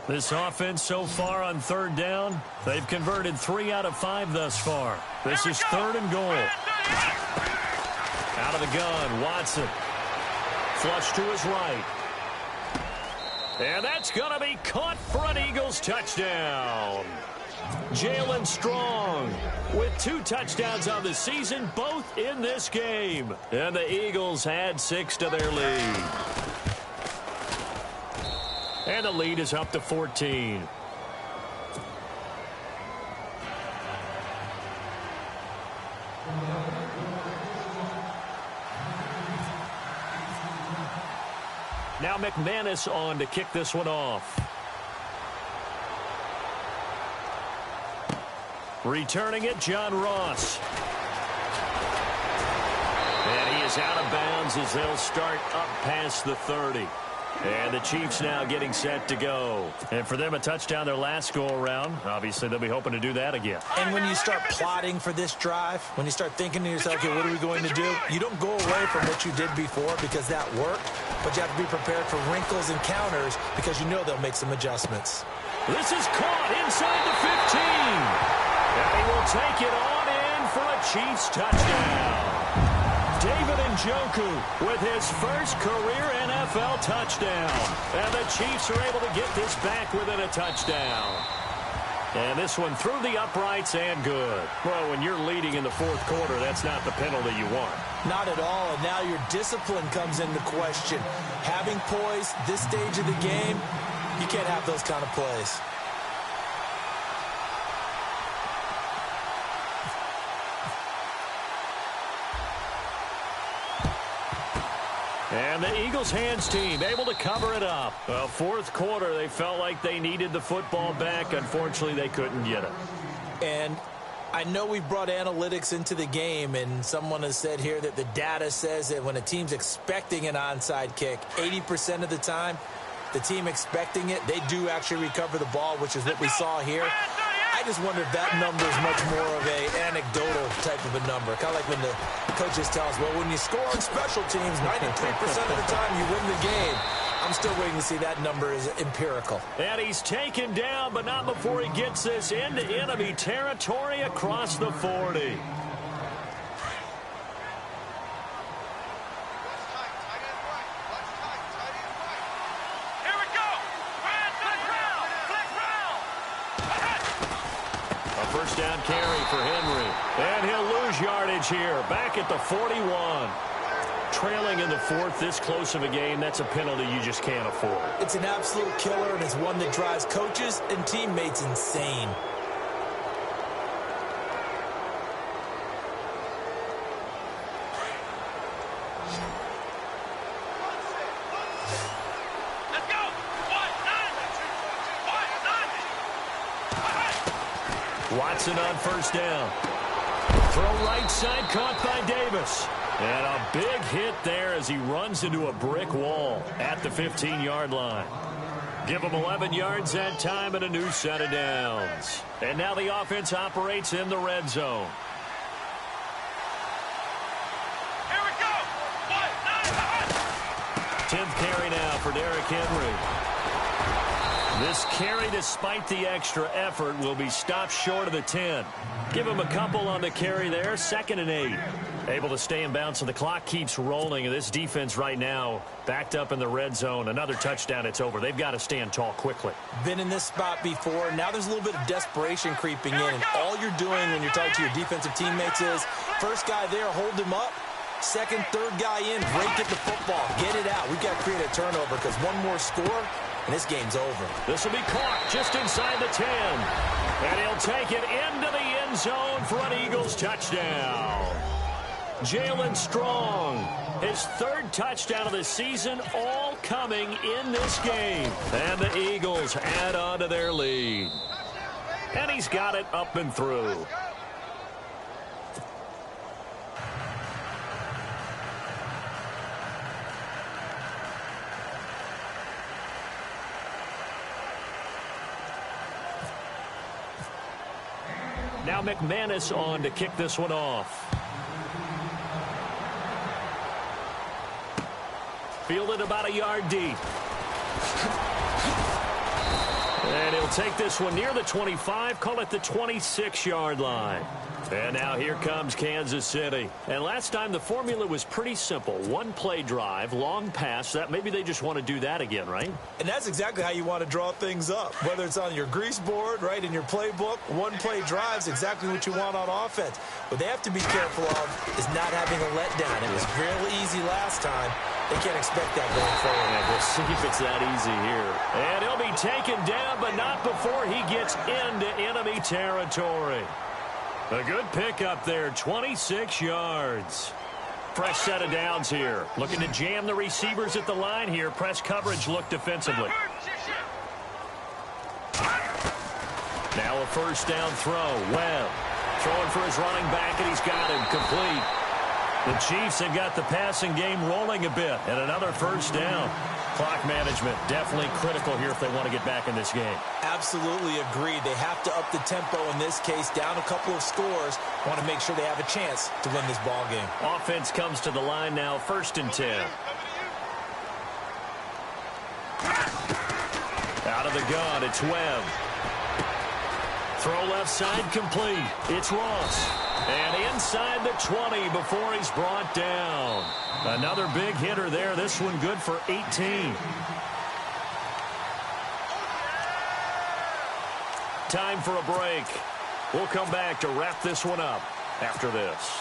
This offense so far on third down, they've converted 3 out of 5 thus far. This is third and goal. Out of the gun, Watson. Flush to his right. And that's going to be caught for an Eagles touchdown. Jalen Strong with 2 touchdowns on the season, both in this game. And the Eagles add 6 to their lead. And the lead is up to 14. Now McManus on to kick this one off. Returning it, John Ross. And he is out of bounds as they'll start up past the 30. And the Chiefs now getting set to go. And for them, a touchdown their last go-around. Obviously, they'll be hoping to do that again. And when you start plotting for this drive, when you start thinking to yourself, okay, what are we going to do? You don't go away from what you did before because that worked, but you have to be prepared for wrinkles and counters because you know they'll make some adjustments. This is caught inside the 15. And he will take it on in for a Chiefs touchdown. David Njoku with his first career NFL touchdown. And the Chiefs are able to get this back within a touchdown. And this one through the uprights and good. Well, when you're leading in the fourth quarter, that's not the penalty you want. Not at all, and now your discipline comes into question. Having poise this stage of the game, you can't have those kind of plays. And the Eagles hands team able to cover it up. Well, fourth quarter, they felt like they needed the football back. Unfortunately, they couldn't get it. And I know we've brought analytics into the game, and someone has said here that the data says that when a team's expecting an onside kick, 80% of the time, the team expecting it, they do actually recover the ball, which is what we saw here. I just wonder if that number is much more of an anecdotal type of a number. Kind of like when the coaches tell us, well, when you score on special teams, 93% of the time you win the game. I'm still waiting to see that number is empirical. And he's taken down, but not before he gets this into enemy territory across the 40. First down carry for Henry. And he'll lose yardage here. Back at the 41. Trailing in the fourth, this close of a game, that's a penalty you just can't afford. It's an absolute killer, and it's one that drives coaches and teammates insane. Watson on first down. Throw right side caught by Davis. And a big hit there as he runs into a brick wall at the 15-yard line. Give him 11 yards that time and a new set of downs. And now the offense operates in the red zone. Here we go. 10th carry now for Derrick Henry. This carry, despite the extra effort, will be stopped short of the 10. Give him a couple on the carry there. 2nd and 8. Able to stay in bounds, so the clock keeps rolling. And this defense right now backed up in the red zone. Another touchdown, it's over. They've got to stand tall quickly. Been in this spot before. Now there's a little bit of desperation creeping in. And all you're doing when you're talking to your defensive teammates is, first guy there, hold him up. Second, third guy in, break at the football. Get it out. We've got to create a turnover because one more score, and this game's over. This will be caught just inside the 10. And he'll take it into the end zone for an Eagles touchdown. Jalen Strong, his 3rd touchdown of the season, all coming in this game. And the Eagles add on to their lead. And he's got it up and through. Now McManus on to kick this one off. Fielded about a yard deep. And he'll take this one near the 25, call it the 26-yard line. And now here comes Kansas City. And last time the formula was pretty simple. One play drive, long pass. That maybe they just want to do that again, right? And that's exactly how you want to draw things up. Whether it's on your grease board, right, in your playbook, one play drive is exactly what you want on offense. What they have to be careful of is not having a letdown. It was real easy last time. They can't expect that going forward. And we'll see if it's that easy here. And he'll be taken down, but not before he gets into enemy territory. A good pickup there, 26 yards. Fresh set of downs here. Looking to jam the receivers at the line here. Press coverage look defensively. Now a first down throw. Webb throwing for his running back, and he's got him complete. The Chiefs have got the passing game rolling a bit, and another first down. Clock management definitely critical here if they want to get back in this game. Absolutely agreed. They have to up the tempo in this case, down a couple of scores. Want to make sure they have a chance to win this ball game. Offense comes to the line now, 1st and 10. Out of the gun, it's Webb. Throw left side complete. It's Ross. And inside the 20 before he's brought down. Another big hitter there. This one good for 18. Time for a break. We'll come back to wrap this one up after this.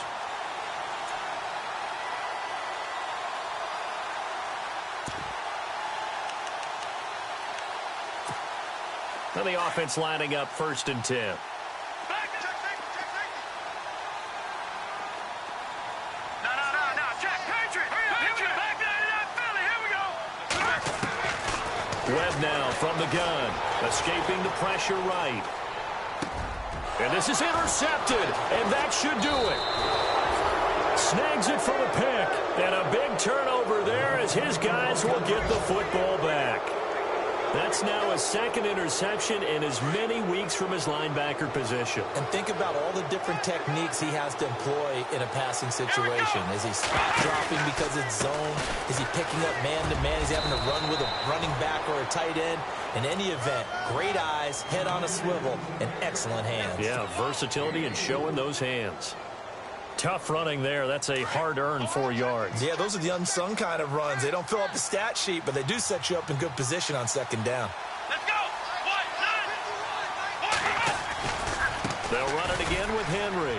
Now the offense lining up 1st and 10. Webb now from the gun, escaping the pressure right. And this is intercepted, and that should do it. Snags it for the pick, and a big turnover there as his guys will get the football back. That's now his 2nd interception in as many weeks from his linebacker position. And think about all the different techniques he has to employ in a passing situation. Is he spot dropping because it's zone? Is he picking up man-to-man? Is he having to run with a running back or a tight end? In any event, great eyes, head on a swivel, and excellent hands. Yeah, versatility and showing those hands. Tough running there. That's a hard-earned 4 yards. Yeah, those are the unsung kind of runs. They don't fill up the stat sheet, but they do set you up in good position on 2nd down. Let's go! They'll run it again with Henry.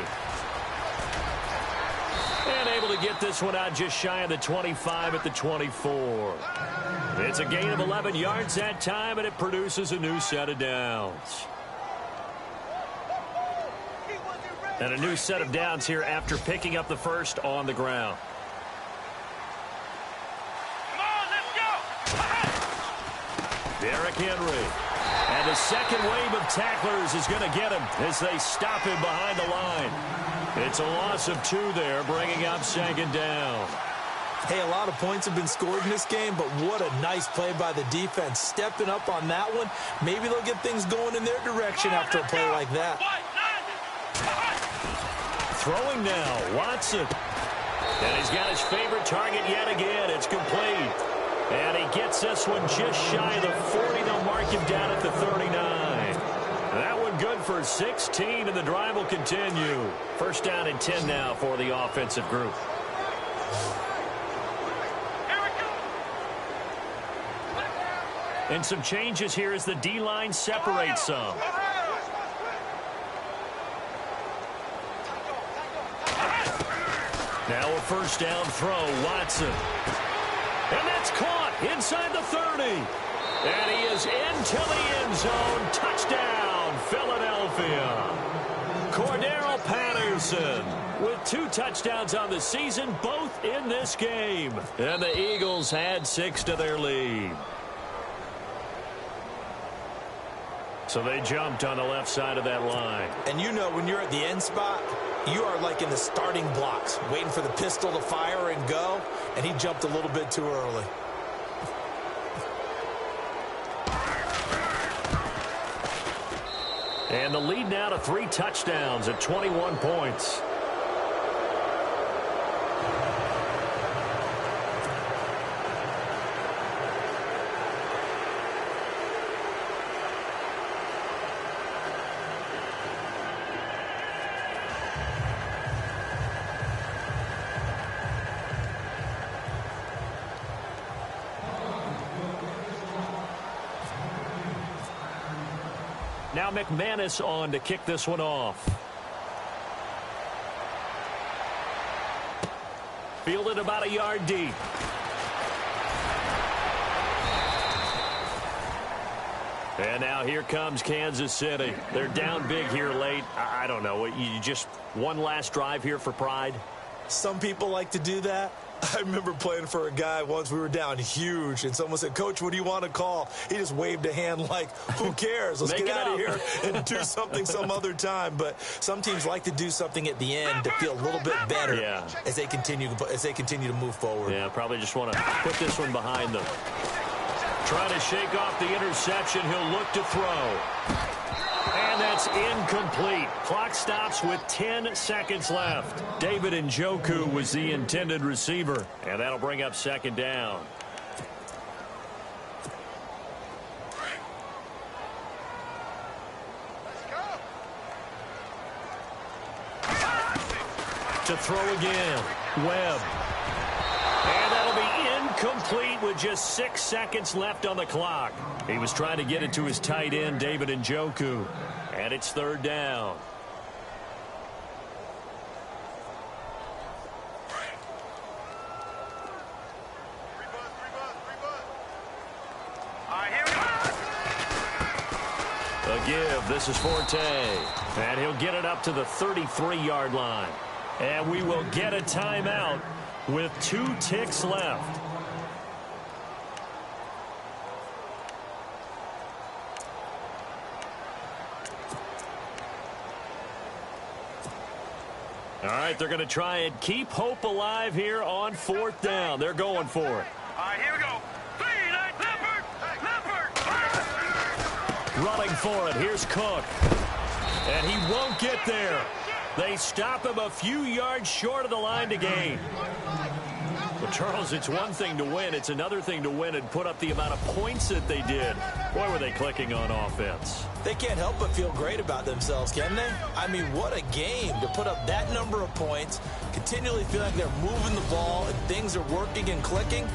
And able to get this one out just shy of the 25 at the 24. It's a gain of 11 yards that time, and it produces a new set of downs. And a new set of downs here after picking up the first on the ground. Come on, let's go! Derrick Henry. And the second wave of tacklers is going to get him as they stop him behind the line. It's a loss of 2 there, bringing up 2nd down. Hey, a lot of points have been scored in this game, but what a nice play by the defense. Stepping up on that one, maybe they'll get things going in their direction after a play like that. Throwing now, Watson. And he's got his favorite target yet again. It's complete. And he gets this one just shy of the 40. They'll mark him down at the 39. That one good for 16, and the drive will continue. 1st down and 10 now for the offensive group. And some changes here as the D-line separates some. Now a 1st down throw, Watson. And that's caught inside the 30. And he is into the end zone. Touchdown, Philadelphia. Cordero Patterson with 2 touchdowns on the season, both in this game. And the Eagles add 6 to their lead. So they jumped on the left side of that line. And you know when you're at the end spot, you are like in the starting blocks, waiting for the pistol to fire and go, and he jumped a little bit too early. And the lead now to 3 touchdowns at 21 points. Now McManus on to kick this one off. Fielded about a yard deep. And now here comes Kansas City. They're down big here late. I don't know. You just one last drive here for pride? Some people like to do that. I remember playing for a guy once. We were down huge, and someone said, "Coach, what do you want to call?" He just waved a hand like, who cares? Let's get out of here and do something some other time. But some teams like to do something at the end to feel a little bit better as they continue to move forward. Yeah, probably just want to put this one behind them. Trying to shake off the interception. He'll look to throw. And that's incomplete. Clock stops with 10 seconds left. David Njoku was the intended receiver. And that'll bring up second down. To throw again. Webb. And that'll be incomplete with just 6 seconds left on the clock. He was trying to get it to his tight end, David Njoku. And it's third down. A give. This is Forte. And he'll get it up to the 33-yard line. And we will get a timeout with 2 ticks left. All right, they're going to try and keep hope alive here on fourth down. They're going for it. All right, here we go. Leopard. Running for it. Here's Cook. And he won't get there. They stop him a few yards short of the line to gain. Well, Charles, it's one thing to win. It's another thing to win and put up the amount of points that they did. Boy, were they clicking on offense. They can't help but feel great about themselves, can they? I mean, what a game to put up that number of points, continually feel like they're moving the ball and things are working and clicking.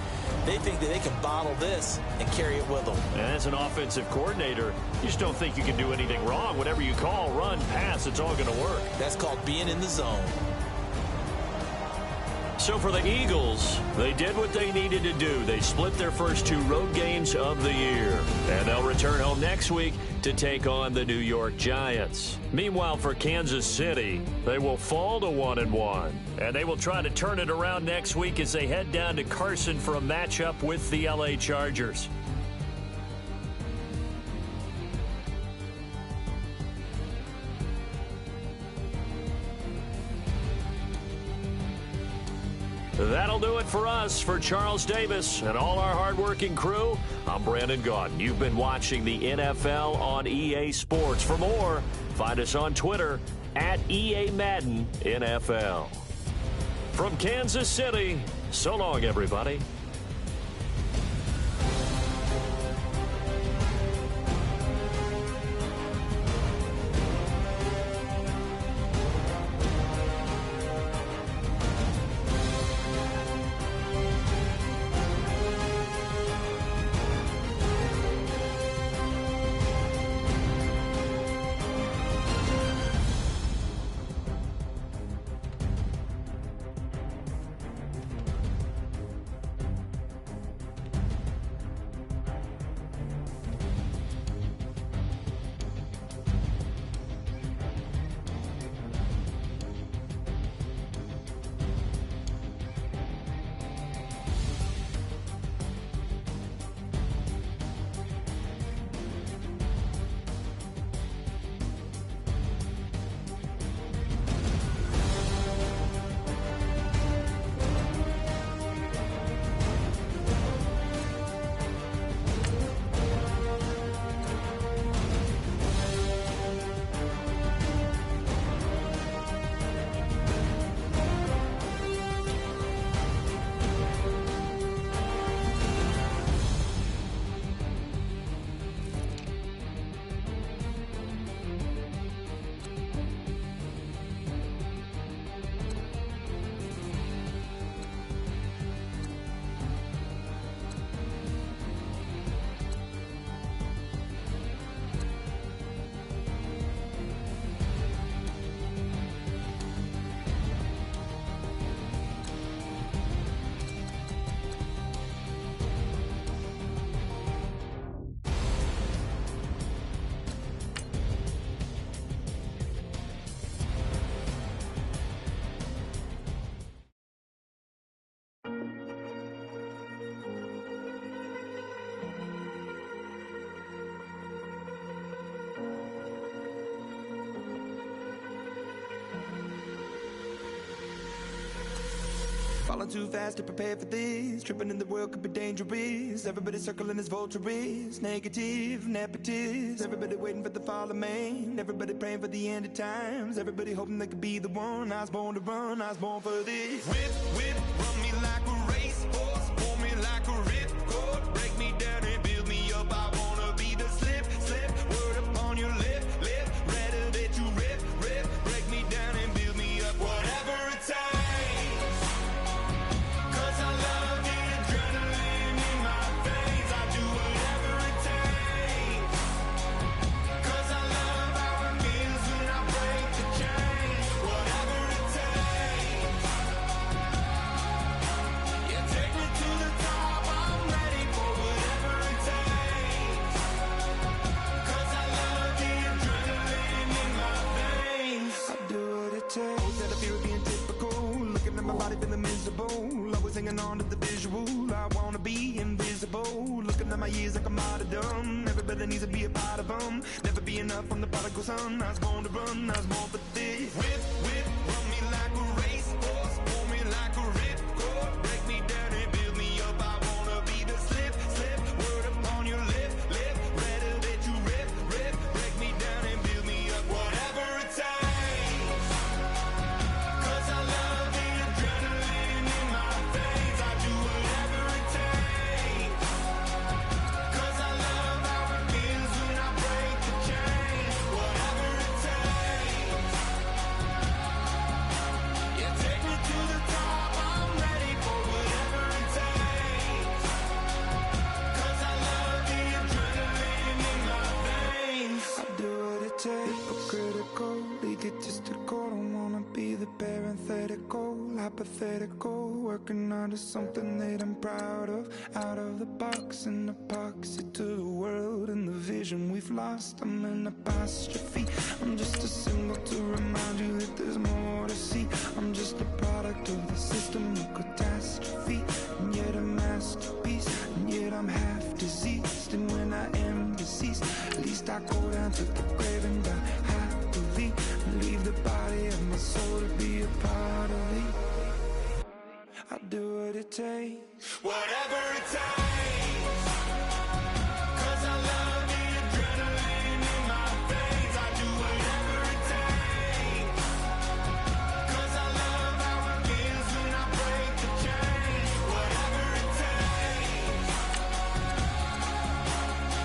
They think that they can bottle this and carry it with them. And as an offensive coordinator, you just don't think you can do anything wrong. Whatever you call, run, pass, it's all going to work. That's called being in the zone. So for the Eagles, they did what they needed to do. They split their first 2 road games of the year. And they'll return home next week to take on the New York Giants. Meanwhile, for Kansas City, they will fall to 1-1. And they will try to turn it around next week as they head down to Carson for a matchup with the LA Chargers. That'll do it for us. For Charles Davis and all our hardworking crew, I'm Brandon Gaudin. You've been watching the NFL on EA Sports. For more, find us on Twitter at EA Madden NFL. From Kansas City, so long, everybody. Falling too fast to prepare for this. Tripping in the world could be dangerous. Everybody circling as vultures. Negative, nepotist. Everybody waiting for the fall of man. Everybody praying for the end of times. Everybody hoping they could be the one. I was born to run, I was born for this. Whip, whip, run me like a racehorse. Pull me like a ripcord. Break me down and build me up. I wanna be the slip, slip. Word upon your lip, lip. Rather that you rip, rip. Break me down and build me up. Whatever it takes. Always hanging on to the visual. I wanna be invisible. Looking at my years like I'm martyrdom. Everybody needs to be a part of them. Never be enough from the prodigal son. I was born to run, I was born for this. Whip, whip, run me like a racehorse. Pull me like a ripcord. Break me down and build me up. I wanna be the slip, slip. Word upon your lip, lip. Rather that you rip, rip. Break me down and build me up. Whatever it takes. Hypothetical, working out of something that I'm proud of. Out of the box, an epoxy to the world and the vision we've lost. I'm an apostrophe. I'm just a symbol to remind you that there's more to see. I'm just a product of the system of catastrophe, and yet a masterpiece. And yet I'm half diseased, and when I am deceased, at least I go down to the grave and die happily, and leave the body of my soul to be a part of me. I'll do what it takes. Whatever it takes. 'Cause I love the adrenaline in my veins. I do whatever it takes. 'Cause I love how it feels when I break the chains. Whatever it takes.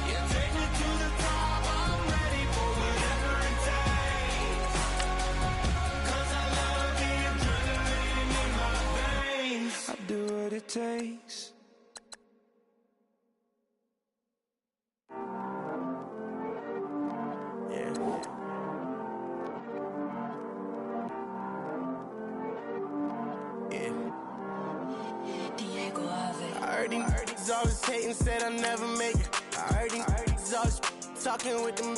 Yeah, take me to the top. I'm ready for whatever it takes. 'Cause I love the adrenaline in my veins. I'll do what it takes. I heard these always hating, said I'll never make it. I heard these always talking with them.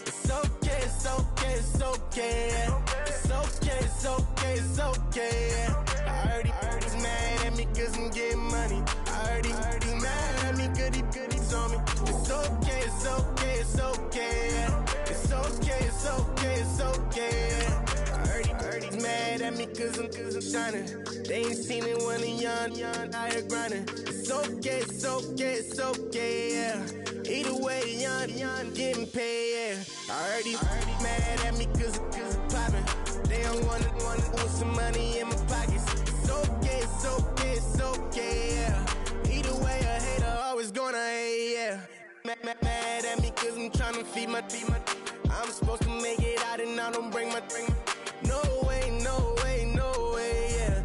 It's okay, it's okay, it's okay. It's okay, it's okay, it's okay. I heard he's mad at me 'cause I'm getting money. I heard he's mad at me 'cause he's on me. It's okay, it's okay, it's okay. It's okay, it's okay, it's okay. I heard he's mad at me 'cause I'm shining. They ain't seen it when I'm young, out here grinding. It's okay, it's okay, it's okay, yeah. Either way, young, getting paid, yeah. I heard he's mad at me 'cause I'm popping. They don't want with some money in my pockets. It's okay, it's okay, it's okay, yeah. Either way, a hater always gonna hate, yeah. Mad at me 'cause I'm tryna feed my I'm supposed to make it out and I don't bring my No way, no way, no way, yeah.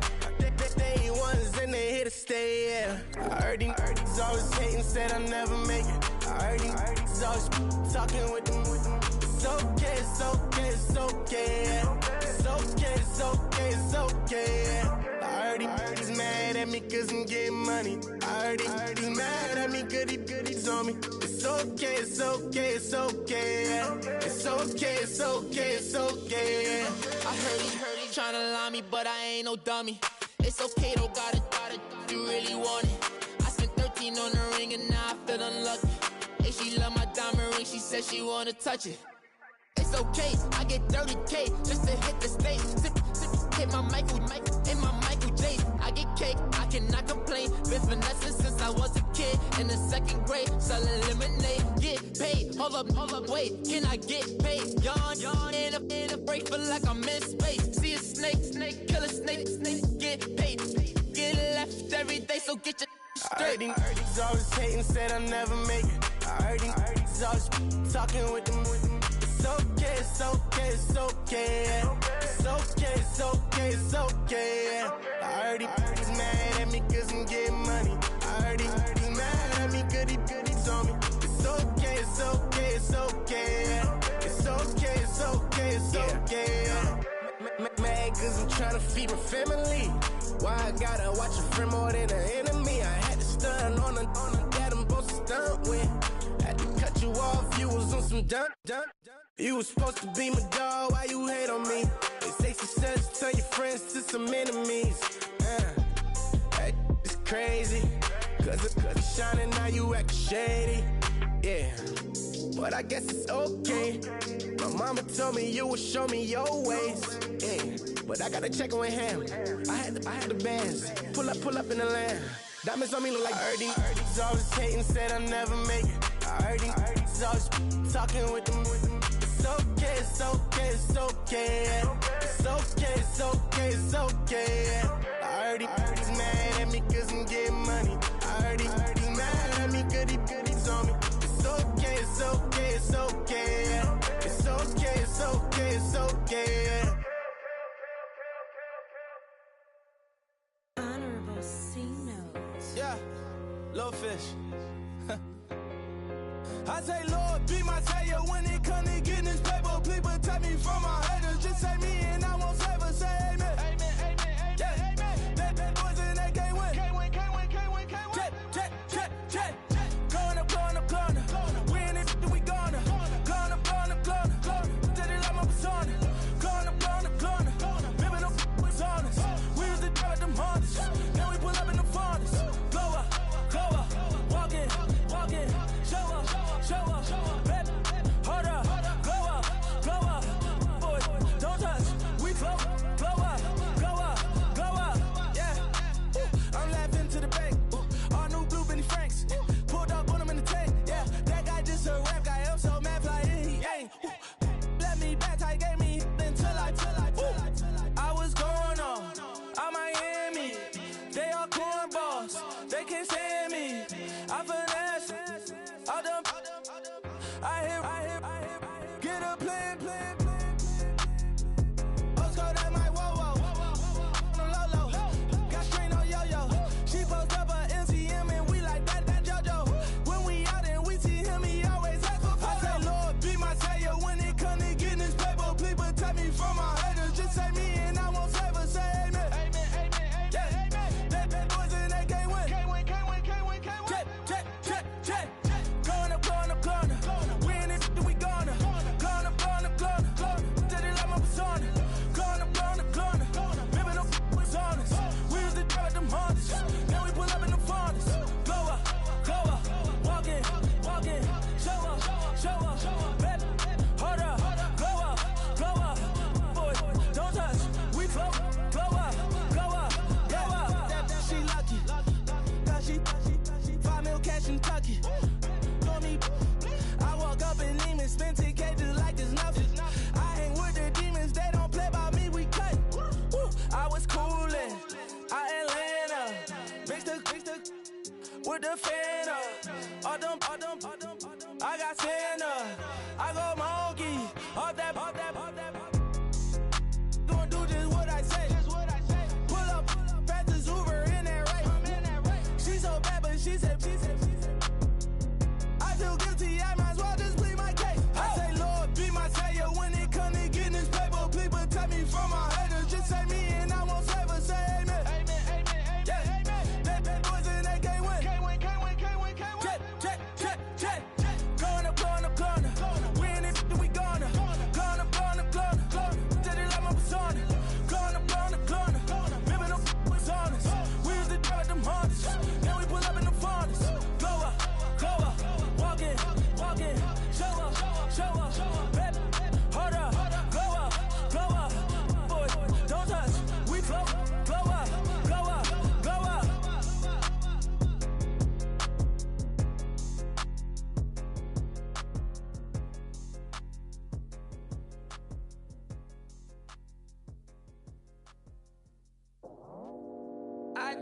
They ones and they here to stay, yeah. I heard he's always hating, said I'll never make it. I heard he's always talking with them. It's okay, it's okay, it's okay, yeah. It's okay, it's okay, it's okay, yeah. I heard he's mad at me 'cause I'm getting money. I heard he's mad at me 'cause he's on me. It's okay, it's okay, it's okay, yeah. It's okay, it's okay, it's okay, yeah. I heard he tryna lie me, but I ain't no dummy. It's okay, though, got it, you really want it. I spent 13 on the ring and now I feel unlucky. Hey, she love my diamond ring, she said she wanna touch it. It's okay, I get 30K just to hit the stage. Hit my Michael J. I get cake, I cannot complain. Been finessing since I was a kid. In the second grade, selling lemonade. Get paid, hold up, wait. Can I get paid? Yawn, in a break, feel like I'm in space. See a snake, kill a snake, get paid. Get left every day, so get your straight. I heard these always hating, said I'll never make it. I heard these always talking with them. It's okay, it's okay, it's okay. It's okay, it's okay, it's okay. I heard he's mad at me cause I'm getting money. I heard he's mad at me cause he's on me. It's okay, it's okay, it's okay. It's okay, it's okay, it's okay. Mad cause I'm trying to feed my family. Why I gotta watch a friend more than an enemy? I had to stun on the that I'm supposed to stunt with. Had to cut you off, you was on some dun. You was supposed to be my dog, why you hate on me? They say success, turn your friends to some enemies. That is crazy, cause it's shining, now you act shady. Yeah, but I guess it's okay. My mama told me you would show me your ways. Yeah, but I gotta check with him. I had the bands. Pull up in the land. Diamonds on me look like Ernie. He's always hating, said I'll never make it. I heard he's always talking with them. It's okay, it's okay, it's okay. It's okay, it's okay, it's okay. I heard he's mad at me cause I'm getting money. I heard he's mad at me cause he's on me. It's okay, it's okay, it's okay. It's okay, it's okay, it's okay. Honorable C notes. Yeah, little fish. I say, Lord, be my savior when it comes to getting this paper. Please protect me from my haters. Just say me and I won't save us. Say amen. Amen, amen, amen, yeah. Amen. That boys and they can't win. Can't win. Check. Going up. Win it, we gonna. Going up. Did it like my persona. Going up. Remember no was on us. We was the drive at them Hondas. Now we pull up in the Fondas. Go up. Walk in. Show up. Baby, hold up. Go up. Boy, don't touch. We flow up. Yeah. I'm laughing to the bank. All new blue Benny Franks. Pulled up on him in the tank. Yeah, that guy just a rap guy. I'm so mad, fly in, he ain't. Let me back, I gave me until I was going on Miami. They all cornballs. They can't stand me. I finesse. I done. I hear. Get a plan. Let's go that my whoa. Low. Got strain on yo. She post up a MCM and we like that JoJo. When we out and we see him, he always ask for photo. I say, Lord, be my savior when it come to getting this paper. Please protect me from my haters. Just say me and I won't save us. Say amen. Amen. Yeah. That boys and they can't win. Can't win. Check. Going up. Win it, we gonna. Going up. Did it like my persona. Going up. Remember no was on us. We was the drive at them Hondas. Now we pull up in the Fondas. Go up. Walk in. Show up. Baby, hold up. Go up. Boy, don't touch. We flow up. She lucky. Cause she 5 mil cash in Kentucky. Told me I walk up in demons, spend 10K just like it's nothing. I hang with the demons, they don't play by me, we cut. I was coolin', Atlanta, mixed with the Fanta. All them, I got Santa, I go monkey, all that. Gonna do just what I say. Pull up, pass the Uber in that race. She so bad, but she said. I feel guilty, I might as well just plead my case. I say, Lord, be my savior when it come to getting this paper. Please protect me from my haters. Just say me and I won't save us. Say amen. Amen. Yeah. That boys and they can't win. Can't win. Check. Going up. Win it,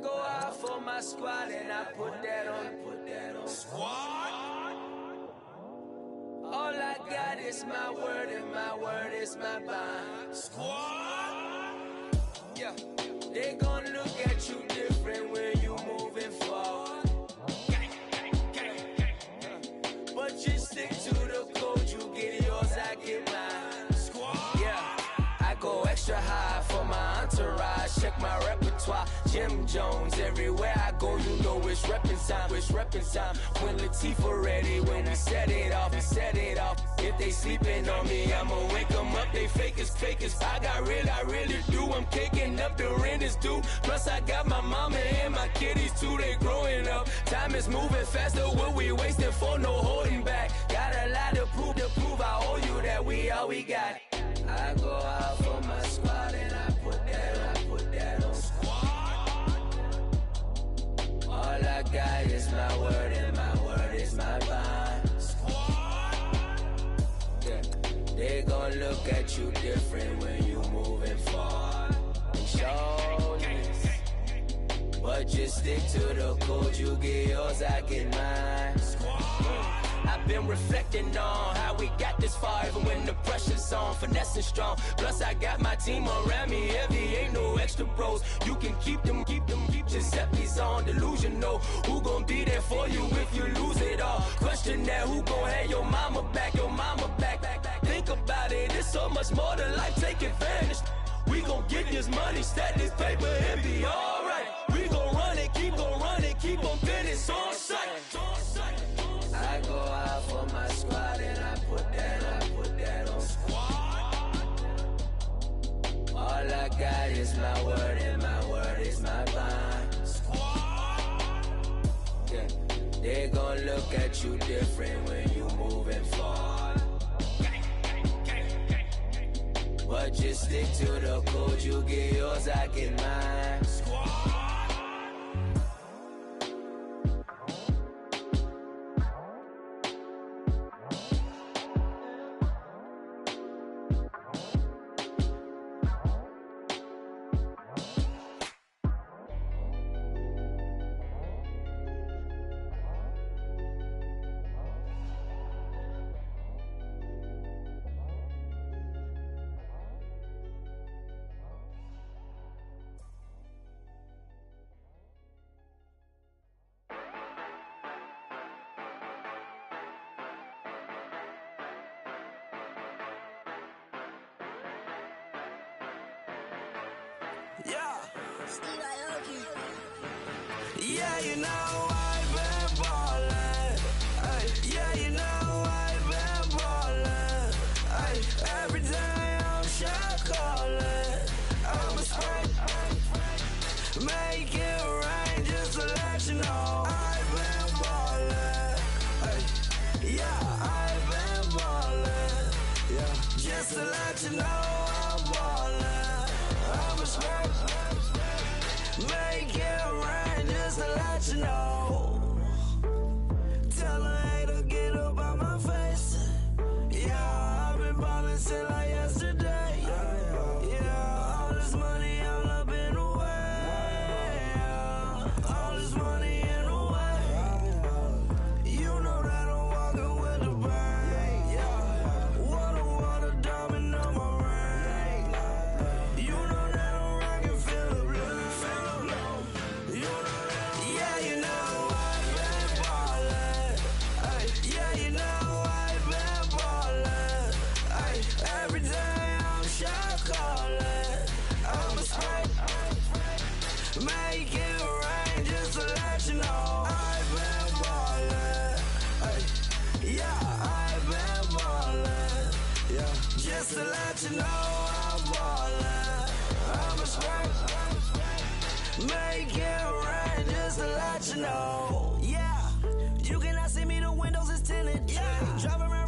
go out for my squad and I put that on. Squad. All I got is my word and my word is my bond. Squad. Yeah. They gon' look at you different when you moving forward. But you stick to the code, you get yours, I get mine. Squad. Yeah. I go extra high for my entourage. Check my repertoire. Jim Jones, everywhere I go, you know it's reppin' time. It's reppin' time. When Latifah ready, when we set it off, we set it off. If they sleeping on me, I'ma wake them up. They fakers. I really do. I'm caking up, the rent is due. Plus I got my mama and my kiddies too. They growing up. Time is moving faster. What we wasting for? No holding back. Got a lot to prove. I owe you that we all we got. I go out for my squad and I put that on. Squad. All I got is my word and my word is my bond. Squad. Yeah. They gon' look at you different when you moving forward. Shoulders. But just stick to the code. You get yours, I get mine. Squad. I've been reflecting on how we got this far, even when the pressure's on, finessing strong. Plus I got my team around me heavy, ain't no extra bros. You can keep them. Giuseppe's on delusional. Who gon' be there for you if you lose it all? Question that, who gon' have your mama back? Think about it, it's so much more to life, take advantage. We gon' get this money, stack this paper, and be alright. We gon' run it, keep on finish on sight. I go out for my squad and I put that on. Squad. All I got is my word and my word is my bond. Squad. Yeah. They gon' look at you different when you moving forward. But just stick to the code, you get yours, I get mine. Squad. Yeah, you know I've been ballin'. Ay, yeah, you know I've been ballin'. Ay, every day I'm shot callin'. I'm a spray, make it rain just to let you know I've been ballin'. Ay, yeah, I've been ballin'. Yeah, just to let you know I'm ballin'. I'm a spray, make it rain just to let you know. Tell a hater get up on my face. Yeah, I've been ballin' since like yesterday. Yeah, all this money all up in the way. All this money in the way. You know that I'm walking with the bank. Yeah, water, diamond on my ring. You know that I'm rockin' feel the blue. You know that, yeah, you know I've been ballin'. Ay, yeah, you know I've been ballin'. Ay, every day I'm shot callin'. I'm a spray, make it rain just to let you know I've been ballin'. Ay, yeah, I've been ballin'. Yeah, just to let you know I'm ballin'. I'm a spray, make it rain just to let you know. Yeah, you cannot see me, the windows is tinted. Yeah, driving around